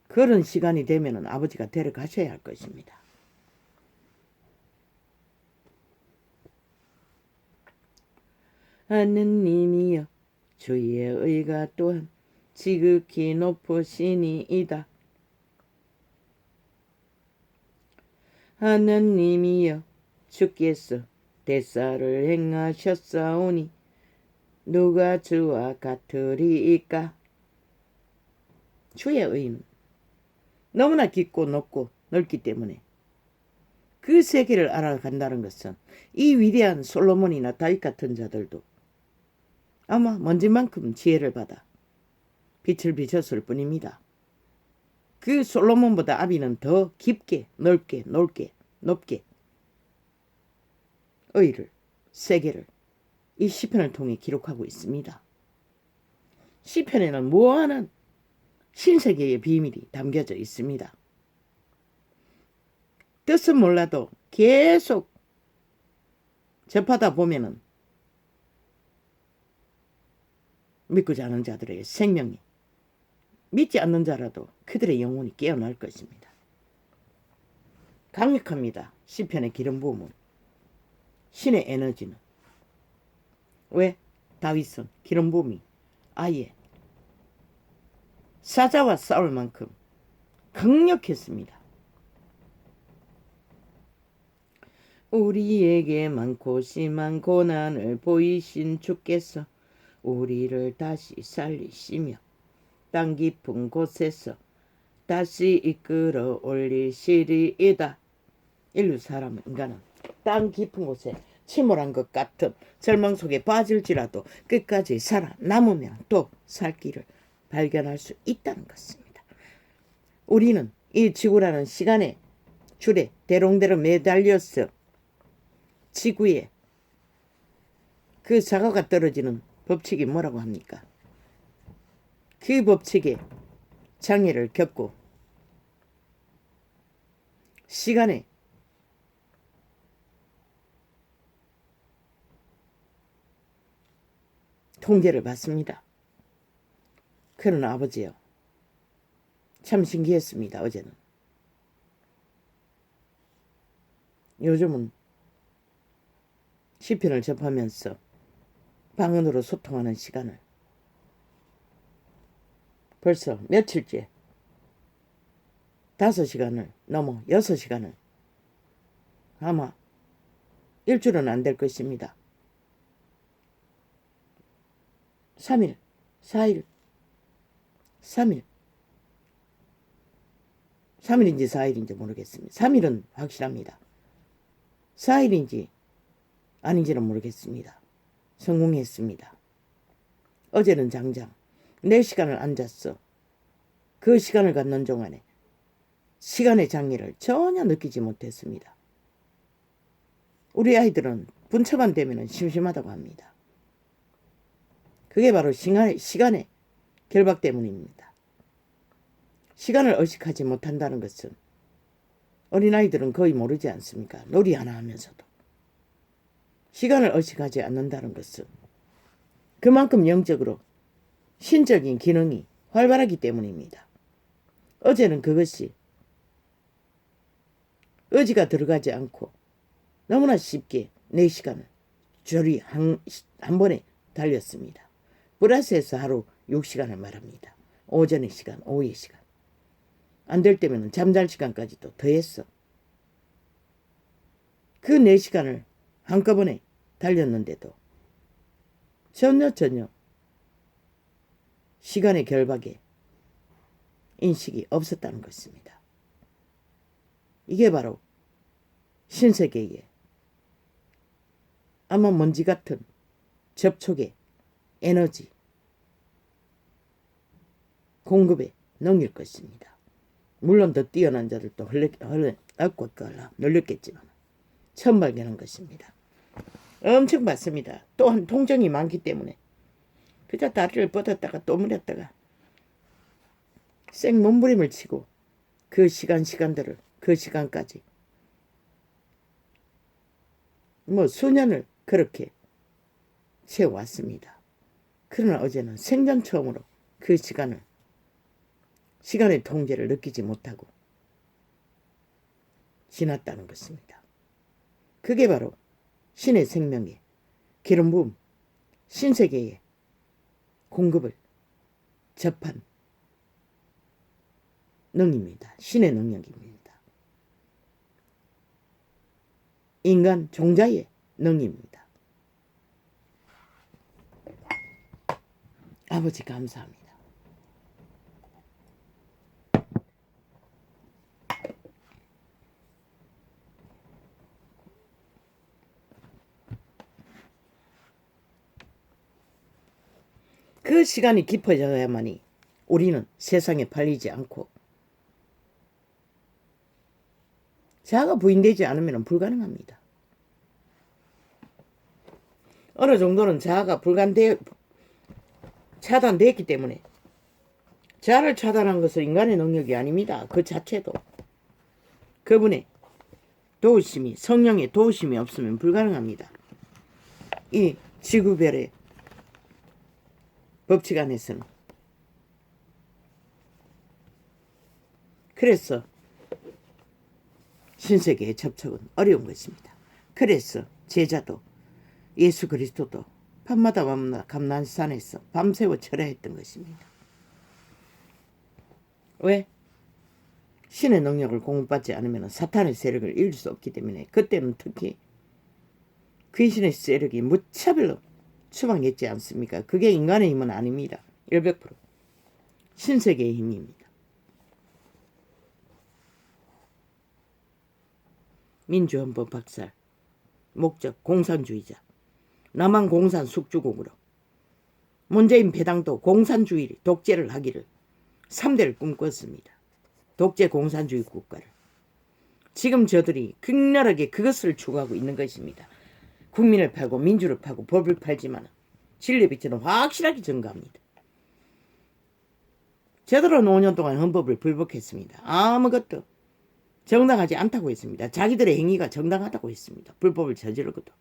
A: 그런 시간이 되면은 아버지가 데려가셔야 할 것입니다. 하느님이여 주의 의가 또한 지극히 높으시니이다. 하느님이여 주께서 대사를 행하셨사오니 누가 주와 같으리이까. 주의 의는 너무나 깊고 높고 넓기 때문에 그 세계를 알아간다는 것은 이 위대한 솔로몬이나 다윗 같은 자들도 아마 먼지만큼 지혜를 받아 빛을 비쳤을 뿐입니다. 그 솔로몬보다 아비는 더 깊게 넓게 높게 의를 세계를 이 시편을 통해 기록하고 있습니다. 시편에는 무한한 신세계의 비밀이 담겨져 있습니다. 뜻은 몰라도 계속 접하다 보면은 믿고자 하는 자들의 생명이, 믿지 않는 자라도 그들의 영혼이 깨어날 것입니다. 강력합니다. 시편의 기름 부음은, 신의 에너지는. 왜? 다윗은 기름 부음이 아예 사자와 싸울 만큼 강력했습니다. 우리에게 많고 심한 고난을 보이신 주께서 우리를 다시 살리시며 땅 깊은 곳에서 다시 이끌어 올리시리이다. 인간은 땅 깊은 곳에 침몰한 것 같은 절망 속에 빠질지라도 끝까지 살아남으면 또 살 길을 발견할 수 있다는 것입니다. 우리는 이 지구라는 시간의 줄에 대롱대롱 매달려서 지구에 그 사과가 떨어지는 법칙이 뭐라고 합니까? 그 법칙에 장애를 겪고 시간에 통제를 받습니다. 그러나 아버지요, 참 신기했습니다. 어제는. 요즘은 시편을 접하면서 방언으로 소통하는 시간을 벌써 며칠째 5시간을 넘어 6시간을, 아마 일주일은 안 될 것입니다. 3일, 4일, 3일. 3일인지 4일인지 모르겠습니다. 3일은 확실합니다. 4일인지 아닌지는 모르겠습니다. 성공했습니다. 어제는 장장 4시간을 앉았어. 그 시간을 갖는 동안에 시간의 장애를 전혀 느끼지 못했습니다. 우리 아이들은 분차만 되면 심심하다고 합니다. 그게 바로 시간의 결박 때문입니다. 시간을 의식하지 못한다는 것은 어린아이들은 거의 모르지 않습니까? 놀이 하나 하면서도. 시간을 의식하지 않는다는 것은 그만큼 영적으로 신적인 기능이 활발하기 때문입니다. 어제는 그것이 의지가 들어가지 않고 너무나 쉽게 4시간을 줄이 한 번에 달렸습니다. 플러스해서 하루 6시간을 말합니다. 오전의 시간, 오후의 시간. 안 될 때면 잠잘 시간까지도 더했어. 그 4시간을 한꺼번에 달렸는데도 전혀 시간의 결박에 인식이 없었다는 것입니다. 이게 바로 신세계의 아마 먼지 같은 접촉의 에너지 공급의 능일 것입니다. 물론 더 뛰어난 자들도 놀렸겠지만 처음 발견한 것입니다. 엄청 많습니다. 또한 통증이 많기 때문에 그저 다리를 뻗었다가 또 물었다가 생 몸부림을 치고 그 시간들을 그 시간까지 수년을 그렇게 채워왔습니다. 그러나 어제는 생전 처음으로 그 시간의 통제를 느끼지 못하고 지났다는 것입니다. 그게 바로 신의 생명의 기름 부음 신세계의 공급을 접한 능입니다. 신의 능력입니다. 인간 종자의 능입니다. 아버지 감사합니다. 그 시간이 깊어져야만이 우리는 세상에 팔리지 않고 자아가 부인되지 않으면 불가능합니다. 어느 정도는 자아가 차단되었기 때문에 자아를 차단한 것은 인간의 능력이 아닙니다. 그 자체도 그분의 도우심이 성령의 도우심이 없으면 불가능합니다. 이 지구별의 법칙 안에서는. 그래서 신세계의 접촉은 어려운 것입니다. 그래서 제자도 예수 그리스도도 밤마다 감난산에서 밤새워 철야했던 것입니다. 왜? 신의 능력을 공급받지 않으면 사탄의 세력을 이길 수 없기 때문에 그때는 특히 귀신의 세력이 무차별로 추방했지 않습니까? 그게 인간의 힘은 아닙니다. 100% 신세계의 힘입니다. 민주헌법 박살, 목적 공산주의자, 남한 공산 숙주국으로 문재인 배당도 공산주의 독재를 하기를 3대를 꿈꿨습니다. 독재 공산주의 국가를. 지금 저들이 극렬하게 그것을 추구하고 있는 것입니다. 국민을 팔고 민주를 팔고 법을 팔지만 진리의 빛은 확실하게 증가합니다. 저들은 5년 동안 헌법을 불복했습니다. 아무것도 정당하지 않다고 했습니다. 자기들의 행위가 정당하다고 했습니다. 불법을 저지르고도.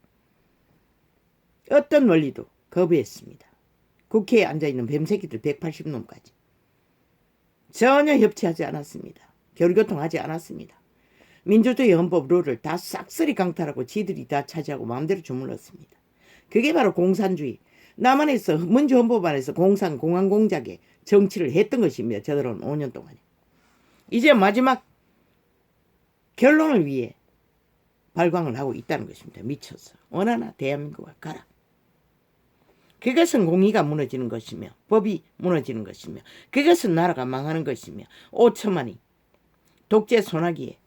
A: 어떤 원리도 거부했습니다. 국회에 앉아있는 뱀새끼들 180놈까지. 전혀 협치하지 않았습니다. 교류교통하지 않았습니다. 민주주의 헌법 룰을 다 싹쓸이 강탈하고 지들이 다 차지하고 마음대로 주물렀습니다. 그게 바로 공산주의. 남한에서 민주헌법 안에서 공항공작의 정치를 했던 것입니다. 저들은 5년 동안에. 이제 마지막 결론을 위해 발광을 하고 있다는 것입니다. 미쳐서. 원하나 대한민국을 가라. 그것은 공의가 무너지는 것이며 법이 무너지는 것이며 그것은 나라가 망하는 것이며 5천만이 독재 소나기에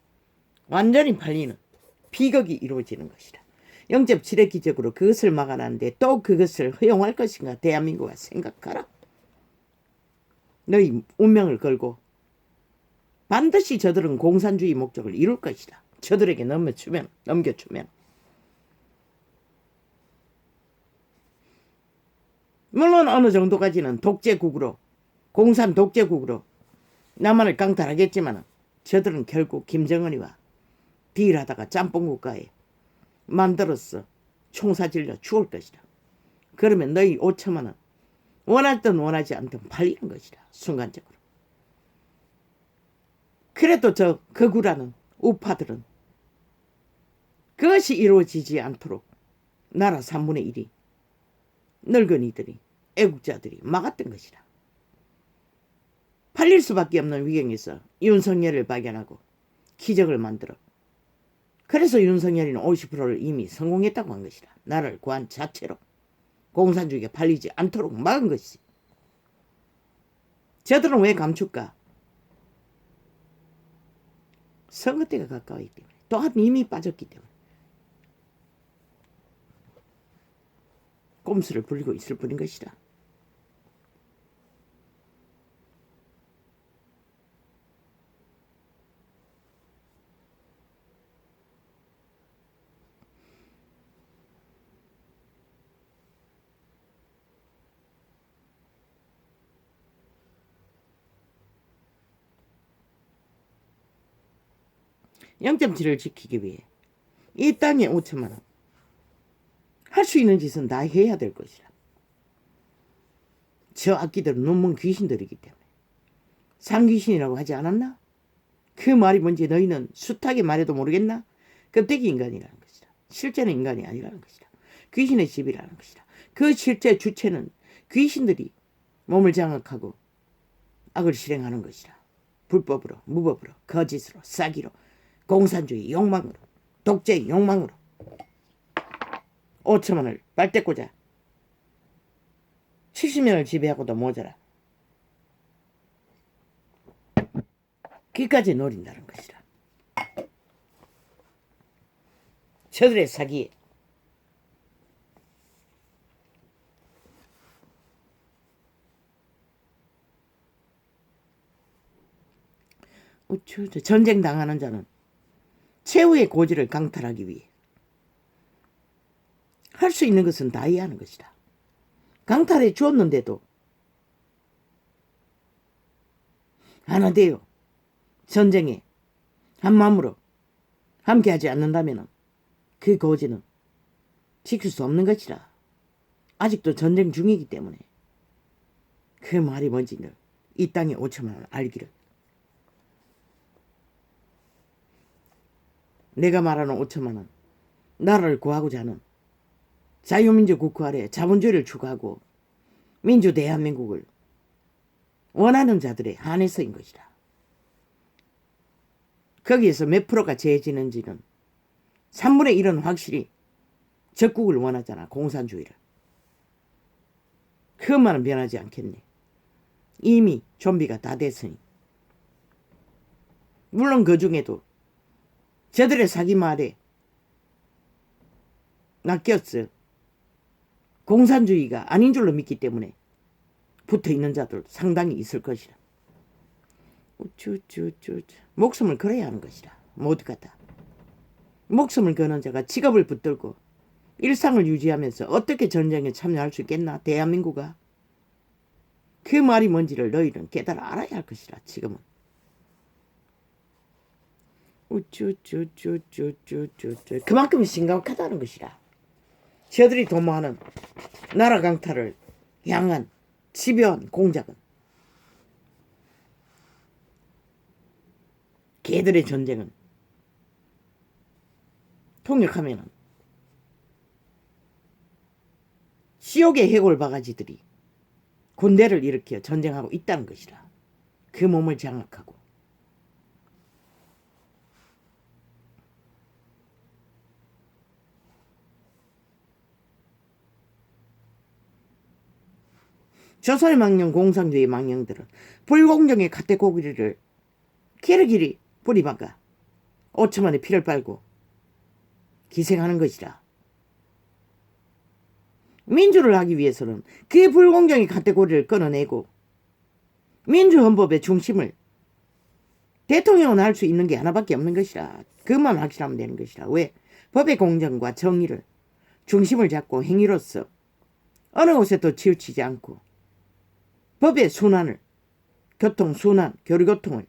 A: 완전히 팔리는 비극이 이루어지는 것이다. 영접 지뢰기적으로 그것을 막아놨는데 또 그것을 허용할 것인가? 대한민국아 생각하라. 너희 운명을 걸고 반드시 저들은 공산주의 목적을 이룰 것이다. 저들에게 넘겨주면 물론 어느 정도까지는 독재국으로 공산 독재국으로 남한을 강탈하겠지만 저들은 결국 김정은이와 딜하다가 짬뽕국가에 만들어서 총사질려 죽을 것이다. 그러면 너희 5천만 원 원하든 원하지 않든 팔리는 것이다. 순간적으로. 그래도 저 거구라는 우파들은 그것이 이루어지지 않도록 나라 3분의 1이 늙은이들이 애국자들이 막았던 것이다. 팔릴 수밖에 없는 위경에서 윤석열을 발견하고 기적을 만들어 그래서 윤석열이는 50%를 이미 성공했다고 한 것이다. 나라를 구한 자체로 공산주의가 팔리지 않도록 막은 것이. 저들은 왜 감출까? 선거 때가 가까웠기 때문에 또한 이미 빠졌기 때문에 꼼수를 부리고 있을 뿐인 것이다. 0.7을 지키기 위해 이 땅에 5천만 원. 할 수 있는 짓은 다 해야 될 것이라. 저 악기들은 놈은 귀신들이기 때문에. 상귀신이라고 하지 않았나? 그 말이 뭔지 너희는 숱하게 말해도 모르겠나? 껍데기 인간이라는 것이다. 실제는 인간이 아니라는 것이다. 귀신의 집이라는 것이다. 그 실제 주체는 귀신들이 몸을 장악하고 악을 실행하는 것이다. 불법으로, 무법으로, 거짓으로, 사기로, 공산주의 욕망으로, 독재의 욕망으로. 5천만 원을 빨대 꽂아 70년을 지배하고도 모자라. 귀까지 노린다는 것이다. 저들의 사기에 전쟁 당하는 자는 최후의 고지를 강탈하기 위해 할 수 있는 것은 다 해야 하는 것이다. 강탈해 주었는데도 안 하대요. 전쟁에 한마음으로 함께하지 않는다면 그 고지는 지킬 수 없는 것이라. 아직도 전쟁 중이기 때문에 그 말이 뭔지를 이 땅에 5천만 원 알기를. 내가 말하는 5천만 원, 나라를 구하고자 하는 자유민주 국가 아래 자본주의를 추구하고 민주 대한민국을 원하는 자들의 한해서인 것이다. 거기에서 몇 프로가 재해지는지는 3분의 1은 확실히 적국을 원하잖아. 공산주의를. 그것만은 변하지 않겠네. 이미 좀비가 다 됐으니. 물론 그 중에도 저들의 사기 말에 낚였어. 공산주의가 아닌 줄로 믿기 때문에 붙어있는 자들 상당히 있을 것이라. 목숨을 걸어야 하는 것이라. 모두가 다. 목숨을 거는 자가 직업을 붙들고 일상을 유지하면서 어떻게 전쟁에 참여할 수 있겠나? 대한민국아. 그 말이 뭔지를 너희는 깨달아 알아야 할 것이라. 지금은. 그만큼 심각하다는 것이라. 저들이 도모하는 나라 강탈을 향한 집요한 공작은 걔들의 전쟁은 통역하면은 지옥의 해골 바가지들이 군대를 일으켜 전쟁하고 있다는 것이라. 그 몸을 장악하고 조선의 망령 공산주의 망령들은 불공정의 카테고리를 길이길이 뿌리박아 5천만의 피를 빨고 기생하는 것이라. 민주를 하기 위해서는 그 불공정의 카테고리를 끊어내고 민주헌법의 중심을 대통령은 할 수 있는 게 하나밖에 없는 것이라. 그것만 확실하면 되는 것이라. 왜? 법의 공정과 정의를 중심을 잡고 행위로서 어느 곳에도 치우치지 않고 법의 순환을, 교통 순환, 교류교통을,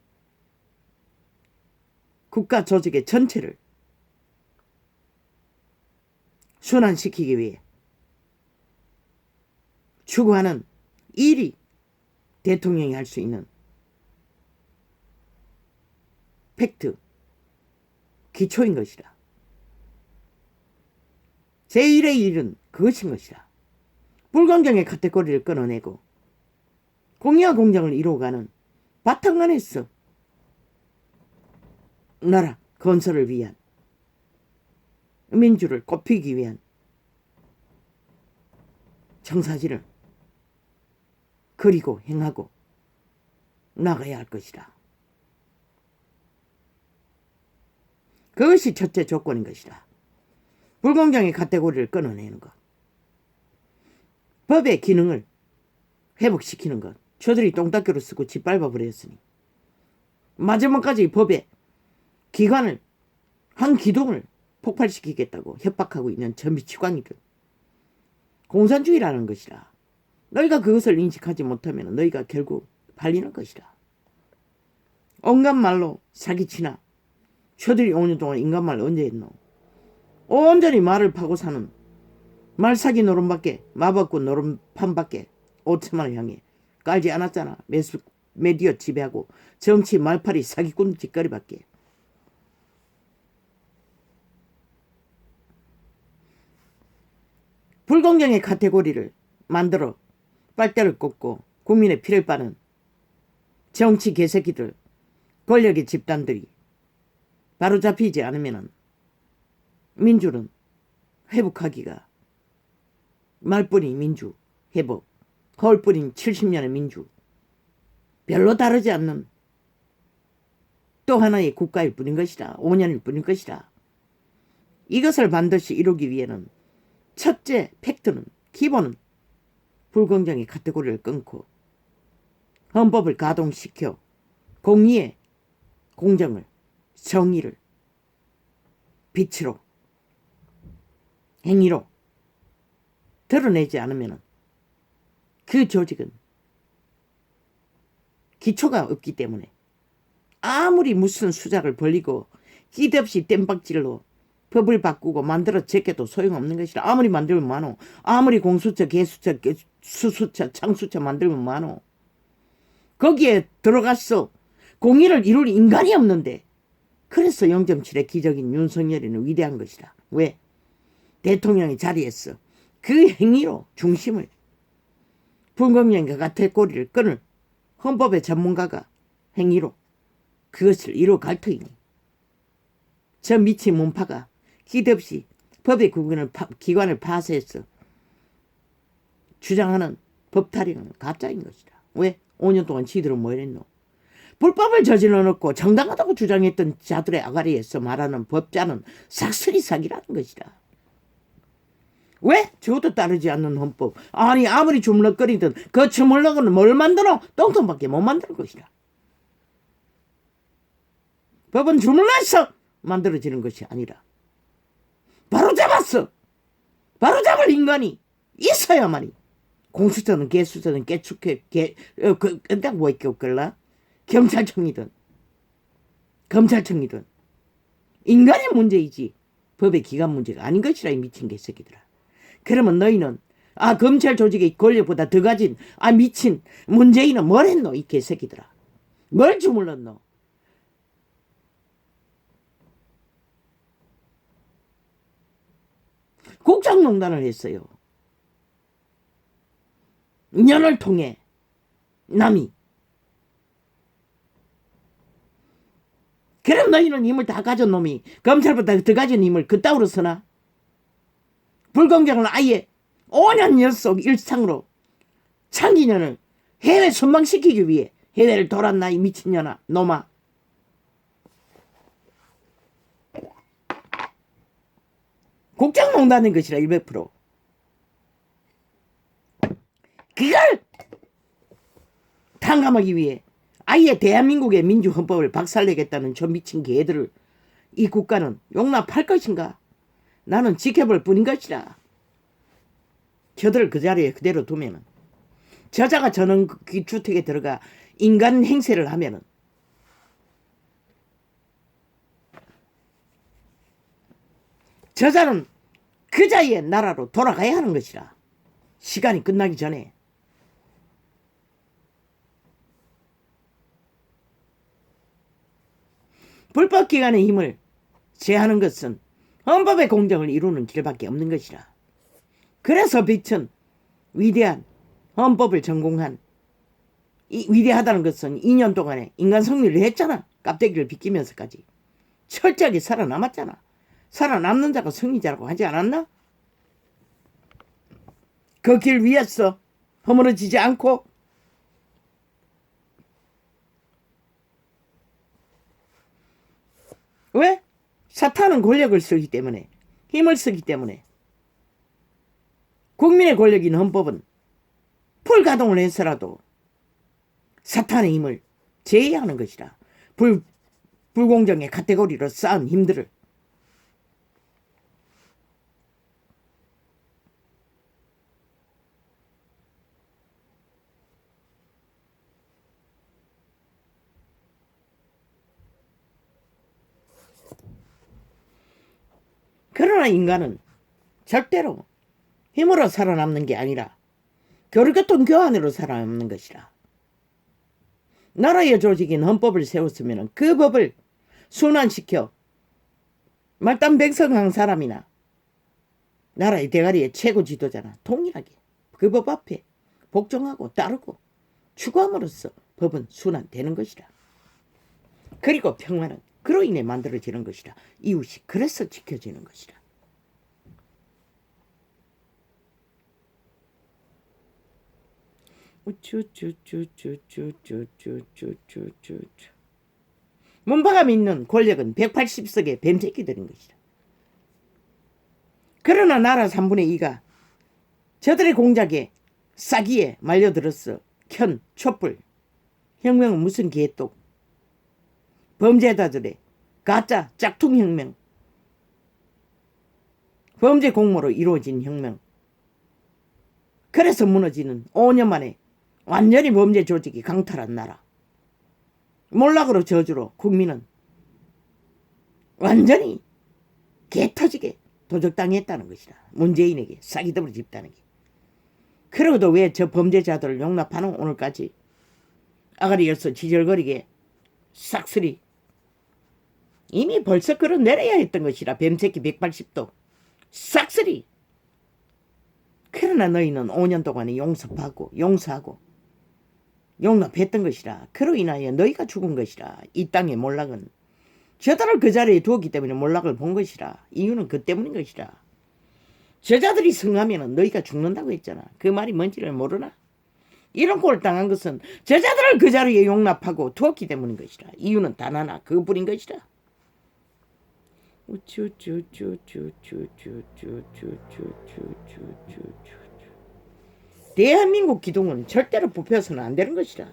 A: 국가 조직의 전체를 순환시키기 위해 추구하는 일이 대통령이 할 수 있는 팩트, 기초인 것이라. 제1의 일은 그것인 것이라. 불공정의 카테고리를 끊어내고 공의와 공정을 이루어가는 바탕안에서 나라 건설을 위한 민주를 꼽히기 위한 청사진을 그리고 행하고 나가야 할 것이다. 그것이 첫째 조건인 것이다. 불공정의 카테고리를 끊어내는 것. 법의 기능을 회복시키는 것. 저들이 똥닦이로 쓰고 짓밟아 버렸으니 마지막까지 법의 기관을 한 기둥을 폭발시키겠다고 협박하고 있는 저 미치광이들. 공산주의라는 것이라. 너희가 그것을 인식하지 못하면 너희가 결국 발리는 것이라. 온갖 말로 사기치나 쇼들이 5년 동안 인간말 언제 했노? 온전히 말을 파고 사는 말사기 노름밖에 마법꾼 노름판밖에 5천만을 향해 깔지 않았잖아. 메디어 지배하고 정치 말팔이 사기꾼 짓거리밖에. 불공정의 카테고리를 만들어 빨대를 꽂고 국민의 피를 빠는 정치 개새끼들, 권력의 집단들이 바로잡히지 않으면 민주는 회복하기가 말뿐인 민주 회복, 허울뿐인 70년의 민주, 별로 다르지 않는 또 하나의 국가일 뿐인 것이다. 5년일 뿐인 것이다. 이것을 반드시 이루기 위해는 첫째 팩트는, 기본은 불공정의 카테고리를 끊고 헌법을 가동시켜 공의의 공정을, 정의를 빛으로, 행위로 드러내지 않으면 그 조직은 기초가 없기 때문에 아무리 무슨 수작을 벌리고 끼없이 땜박질로 법을 바꾸고 만들어 제껴도 소용없는 것이라. 아무리 만들면 많어. 아무리 공수처, 개수처, 수수처, 창수처 만들면 많어. 거기에 들어갔어. 공의를 이룰 인간이 없는데. 그래서 0.7의 기적인 윤석열이는 위대한 것이다. 왜? 대통령이 자리했어. 그 행위로 중심을, 불공정과 카테고리를 끊을 헌법의 전문가가 행위로 그것을 이루어갈 터이니 저 미친 문파가 기대없이 법의 기관을 파쇄해서 주장하는 법타령은 가짜인 것이다. 왜? 5년 동안 지들은 뭐 이랬노? 불법을 저질러 놓고 정당하다고 주장했던 자들의 아가리에서 말하는 법자는 싹쓸이 사기라는 것이다. 왜? 저것도 따르지 않는 헌법. 아니 아무리 주물럭거리든 그 주물럭은 뭘 만들어? 똥통밖에 못 만들 것이다. 법은 주물러서 만들어지는 것이 아니라 바로 잡았어. 바로 잡을 인간이 있어야만이 공수처는 개수처는 개축해 그딱 뭐 있게 없걸라? 경찰청이든 검찰청이든 인간의 문제이지 법의 기관 문제가 아닌 것이라 이 미친 개새끼들아. 그러면 너희는 검찰 조직의 권력보다 더 가진 미친 문재인은 뭘 했노 이 개새끼들아. 뭘 주물렀노. 국정농단을 했어요. 년을 통해 남이. 그럼 너희는 힘을 다 가진 놈이 검찰보다 더 가진 힘을 그따위로 쓰나? 불공정을 아예 5년 연속 일상으로 창기년을 해외 순방시키기 위해 해외를 돌았나 이 미친년아 놈아. 국정농단인 것이라 100%. 그걸 탕감하기 위해 아예 대한민국의 민주헌법을 박살내겠다는 저 미친 개들을 이 국가는 용납할 것인가? 나는 지켜볼 뿐인 것이라. 저들을 그 자리에 그대로 두면은 저자가 저는 그 주택에 들어가 인간 행세를 하면은 저자는 그 자리의 나라로 돌아가야 하는 것이라. 시간이 끝나기 전에. 불법기관의 힘을 제하는 것은 헌법의 공정을 이루는 길밖에 없는 것이라. 그래서 빛은 위대한 헌법을 전공한 위대하다는 것은 2년 동안에 인간 승리를 했잖아. 깝대기를 비끼면서까지. 철저하게 살아남았잖아. 살아남는 자가 승리자라고 하지 않았나? 그 길 위에서 허물어지지 않고 왜? 사탄은 권력을 쓰기 때문에, 힘을 쓰기 때문에. 국민의 권력인 헌법은 풀가동을 해서라도 사탄의 힘을 제외하는 것이라. 불공정의 카테고리로 쌓은 힘들을. 그러나 인간은 절대로 힘으로 살아남는 게 아니라 교류교통 교환으로 살아남는 것이라. 나라의 조직인 헌법을 세웠으면 그 법을 순환시켜 말단백성한 사람이나 나라의 대가리의 최고 지도자나 동일하게 그 법 앞에 복종하고 따르고 추구함으로써 법은 순환되는 것이라. 그리고 평화는 그로 인해 만들어지는 것이라. 이웃이 그래서 지켜지는 것이라. 문파가 믿는 권력은 180석의 뱀새끼들인 것이라. 그러나 나라 3분의 2가 저들의 공작에 싸기에 말려들었어. 촛불 혁명은 무슨 개똑, 범죄자들의 가짜 짝퉁혁명, 범죄 공모로 이루어진 혁명. 그래서 무너지는 5년 만에 완전히 범죄 조직이 강탈한 나라. 몰락으로 저주로 국민은 완전히 개터지게 도적당했다는 것이다. 문재인에게 싸기더블 집단에게. 그러고도 왜 저 범죄자들을 용납하노? 오늘까지 아가리여서 지절거리게 싹쓸이 이미 벌써 끌어내려야 했던 것이라. 뱀새끼 180도 싹쓸이. 그러나 너희는 5년 동안에 용서하고 용납했던 것이라. 그로 인하여 너희가 죽은 것이라. 이 땅의 몰락은 저들을 그 자리에 두었기 때문에 몰락을 본 것이라. 이유는 그 때문인 것이라. 저자들이 성하면 너희가 죽는다고 했잖아. 그 말이 뭔지를 모르나? 이런 꼴을 당한 것은 저자들을 그 자리에 용납하고 두었기 때문인 것이라. 이유는 단 하나, 그뿐인 것이라. 대한민국 기둥은 절대로 뽑혀서는 안 되는 것이라.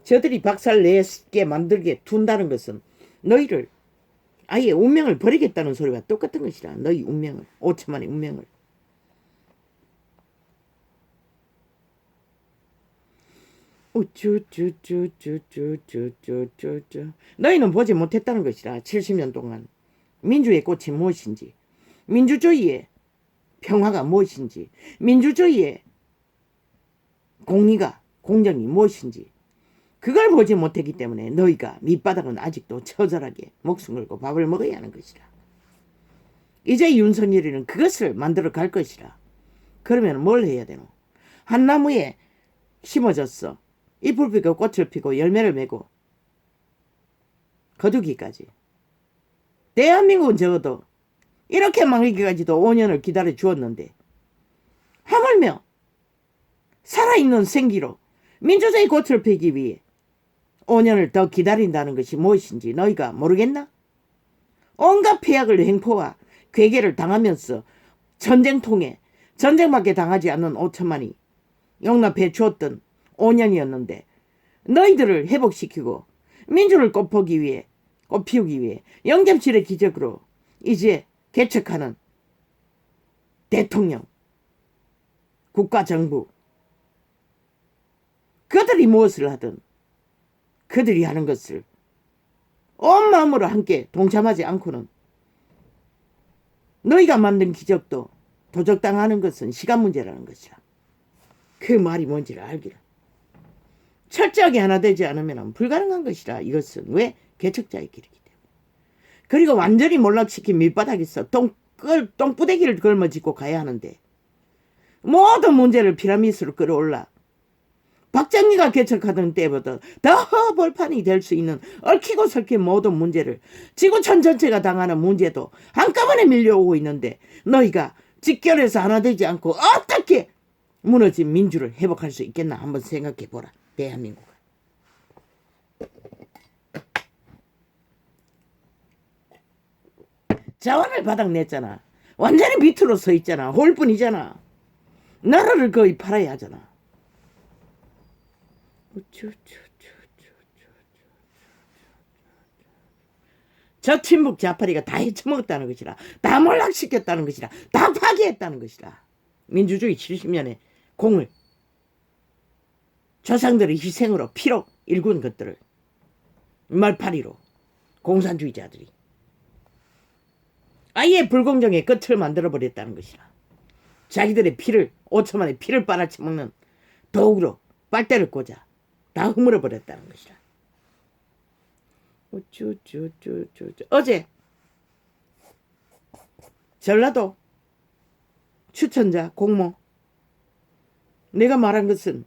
A: 저들이 박살 내게 만들게 둔다는 것은 너희를 아예 운명을 버리겠다는 소리와 똑같은 것이라. 너희 운명을, 5천만의 운명을. 너희는 보지 못했다는 것이라. 70년 동안 민주의 꽃이 무엇인지, 민주주의의 평화가 무엇인지, 민주주의의 공의가 공정이 무엇인지 그걸 보지 못했기 때문에 너희가 밑바닥은 아직도 처절하게 목숨 걸고 밥을 먹어야 하는 것이라. 이제 윤석열이는 그것을 만들어 갈 것이라. 그러면 뭘 해야 되노? 한 나무에 심어졌어. 잎을 피고 꽃을 피고 열매를 메고 거두기까지. 대한민국은 적어도 이렇게 망하기까지도 5년을 기다려 주었는데 하물며 살아있는 생기로 민주주의 꽃을 피기 위해 5년을 더 기다린다는 것이 무엇인지 너희가 모르겠나? 온갖 폐악을 행포와 괴계를 당하면서 전쟁통에 전쟁밖에 당하지 않는 5천만이 용납해 주었던 5년이었는데 너희들을 회복시키고 민주를 꽃피우기 위해 영접실의 기적으로 이제 개척하는 대통령, 국가정부, 그들이 무엇을 하든 그들이 하는 것을 온 마음으로 함께 동참하지 않고는 너희가 만든 기적도 도적당하는 것은 시간 문제라는 것이라. 그 말이 뭔지를 알기를. 철저하게 하나 되지 않으면 불가능한 것이라. 이것은 왜? 개척자의 길이기 때문에. 그리고 완전히 몰락시킨 밑바닥에서 똥부대기를 걸머쥐고 가야 하는데 모든 문제를 피라미드로 끌어올라 박정희가 개척하던 때보다 더 벌판이 될 수 있는 얽히고 설킨 모든 문제를 지구촌 전체가 당하는 문제도 한꺼번에 밀려오고 있는데 너희가 직결해서 하나 되지 않고 어떻게 무너진 민주를 회복할 수 있겠나 한번 생각해보라. 대한민국은. 자원을 바닥냈잖아. 완전히 밑으로 서 있잖아. 홀뿐이잖아. 나라를 거의 팔아야 하잖아. 저 친북 좌파리가 다 해쳐먹었다는 것이라. 다 몰락시켰다는 것이라. 다 파괴했다는 것이라. 민주주의 70년의 공을 조상들의 희생으로 피로 일군 것들을 말파리로 공산주의자들이 아예 불공정의 끝을 만들어버렸다는 것이라. 자기들의 피를 5초 만에 피를 빨아쳐먹는 도구로 빨대를 꽂아 다 허물어버렸다는 것이라. 어제 전라도 추천자 공모, 내가 말한 것은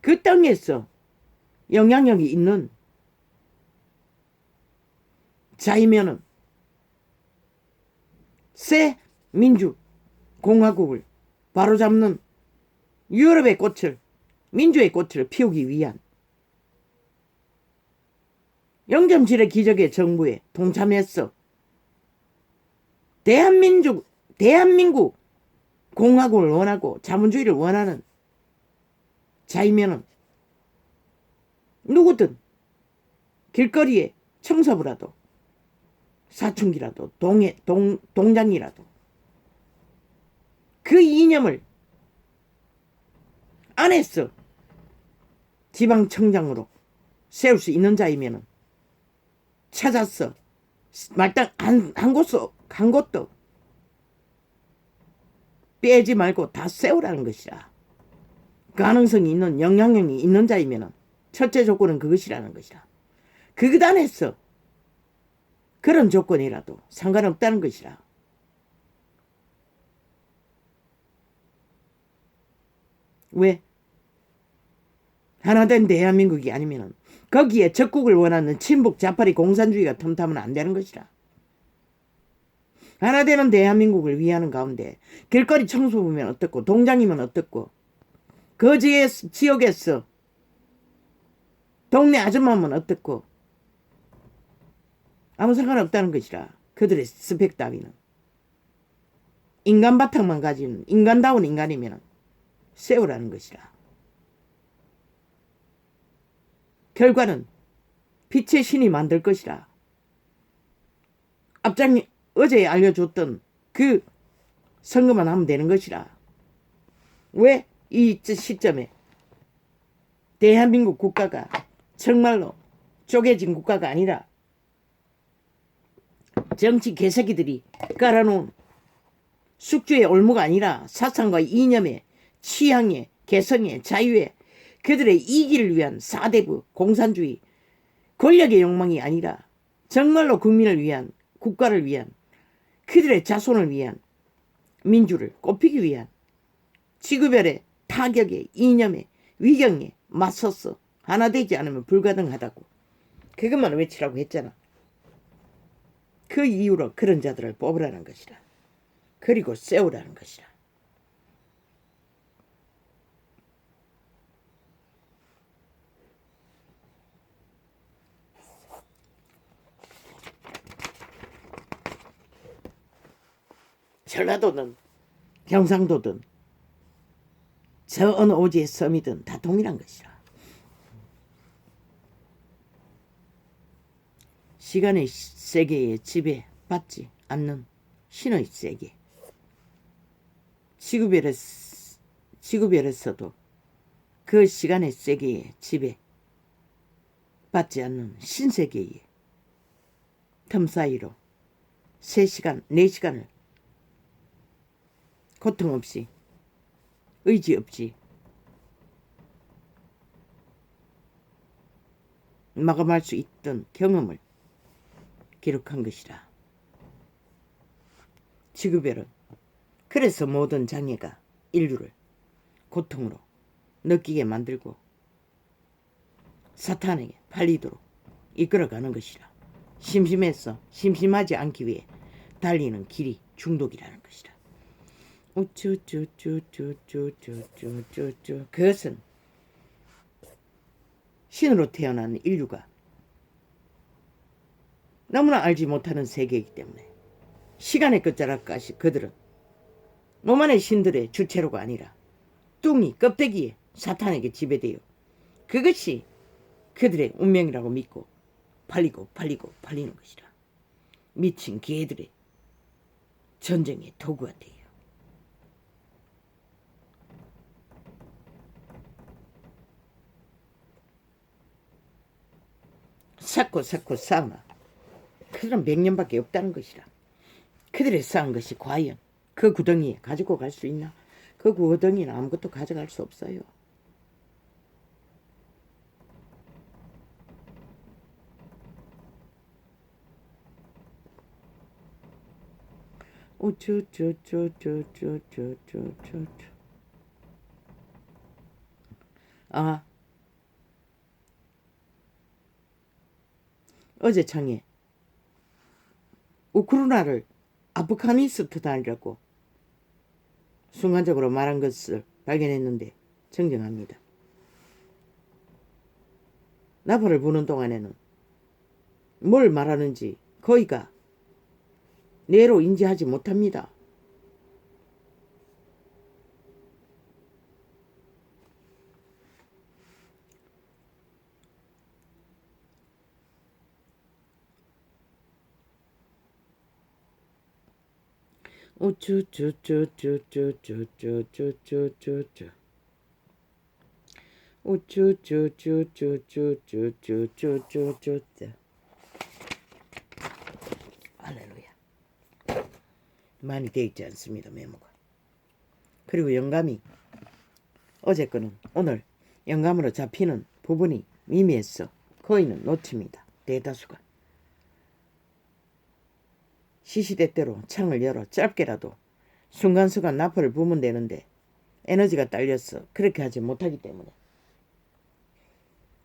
A: 그 땅에서 영향력이 있는 자이면은 새 민주공화국을 바로잡는 유럽의 꽃을, 민주의 꽃을 피우기 위한 영점실의 기적의 정부에 동참했어. 대한민국 공화국을 원하고 자본주의를 원하는 자이면은 누구든 길거리에 청소부라도 사춘기라도 동장이라도 그 이념을 안에서 지방청장으로 세울 수 있는 자이면은 찾았어. 말단 한 곳도 빼지 말고 다 세우라는 것이라. 가능성이 있는, 영향력이 있는 자이면은 첫째 조건은 그것이라는 것이라. 그 안에서 그런 조건이라도 상관없다는 것이라. 왜? 하나된 대한민국이 아니면은 거기에 적국을 원하는 친북 자파리 공산주의가 틈타면 안 되는 것이라. 하나되는 대한민국을 위하는 가운데 길거리 청소부면 어떻고 동장이면 어떻고 그 지역에서 동네 아줌마면 어떻고 아무 상관없다는 것이라. 그들의 스펙 따위는 인간 바탕만 가진 인간다운 인간이면 세우라는 것이라. 결과는 빛의 신이 만들 것이라. 앞장이 어제 알려줬던 그 선거만 하면 되는 것이라. 왜 이 시점에 대한민국 국가가 정말로 쪼개진 국가가 아니라 정치 개새끼들이 깔아놓은 숙주의 올무가 아니라 사상과 이념의 취향의 개성의 자유의 그들의 이기를 위한 사대부 공산주의 권력의 욕망이 아니라 정말로 국민을 위한 국가를 위한 그들의 자손을 위한 민주를 꼽히기 위한 지구별의 타격의 이념의 위경에 맞서서 하나 되지 않으면 불가능하다고 그것만 외치라고 했잖아. 그 이유로 그런 자들을 뽑으라는 것이라. 그리고 세우라는 것이라. 전라도든 경상도든 저 어느 오지의 섬이든 다 동일한 것이라. 시간의 세계에 지배받지 않는 신의 세계. 지구별에서도 그 시간의 세계에 지배받지 않는 신세계의 틈 사이로 3시간, 4시간을 고통 없이 의지 없이 마감할 수 있던 경험을 기록한 것이라. 지구별은 그래서 모든 장애가 인류를 고통으로 느끼게 만들고 사탄에게 팔리도록 이끌어가는 것이라. 심심해서 심심하지 않기 위해 달리는 길이 중독이라는 것이라. 우쭈쭈쭈쭈쭈쭈쭈쭈 그것은 신으로 태어난 인류가 너무나 알지 못하는 세계이기 때문에 시간의 끝자락까지 그들은 몸 안의 신들의 주체로가 아니라 뚱이 껍데기에 사탄에게 지배되어 그것이 그들의 운명이라고 믿고 팔리는 것이라. 미친 개들의 전쟁의 도구가 되어 삭고 사우나 그들은 100년밖에 없다는 것이라. 그들이 쌓은 것이 과연 그 구덩이에 가지고 갈 수 있나? 그 구덩이는 아무것도 가져갈 수 없어요. 오쭈쭈쭈쭈쭈쭈쭈쭈. 아, 어제 창에 우크라이나를 아프가니스탄이라고 순간적으로 말한 것을 발견했는데 정정합니다. 나팔을 부는 동안에는 뭘 말하는지 거의가 뇌로 인지하지 못합니다. 우쭈쭈쭈쭈쭈쭈쭈쭈쭈쭈. 우쭈쭈쭈쭈쭈쭈쭈쭈쭈쭈. 할렐루야. 많이 돼 있지 않습니다, 메모가. 그리고 영감이 어제 거는 오늘 영감으로 잡히는 부분이 미미해서 거의는 놓칩니다. 대다수가. 시시때때로 창을 열어 짧게라도 순간순간 나팔을 부으면 되는데 에너지가 딸려서 그렇게 하지 못하기 때문에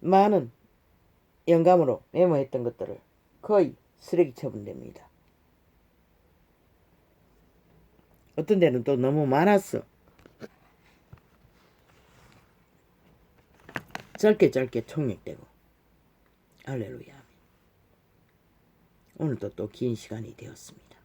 A: 많은 영감으로 메모했던 것들을 거의 쓰레기 처분됩니다. 어떤 데는 또 너무 많았어. 짧게 총력되고. 할렐루야. 오늘도 또 긴 시간이 되었습니다.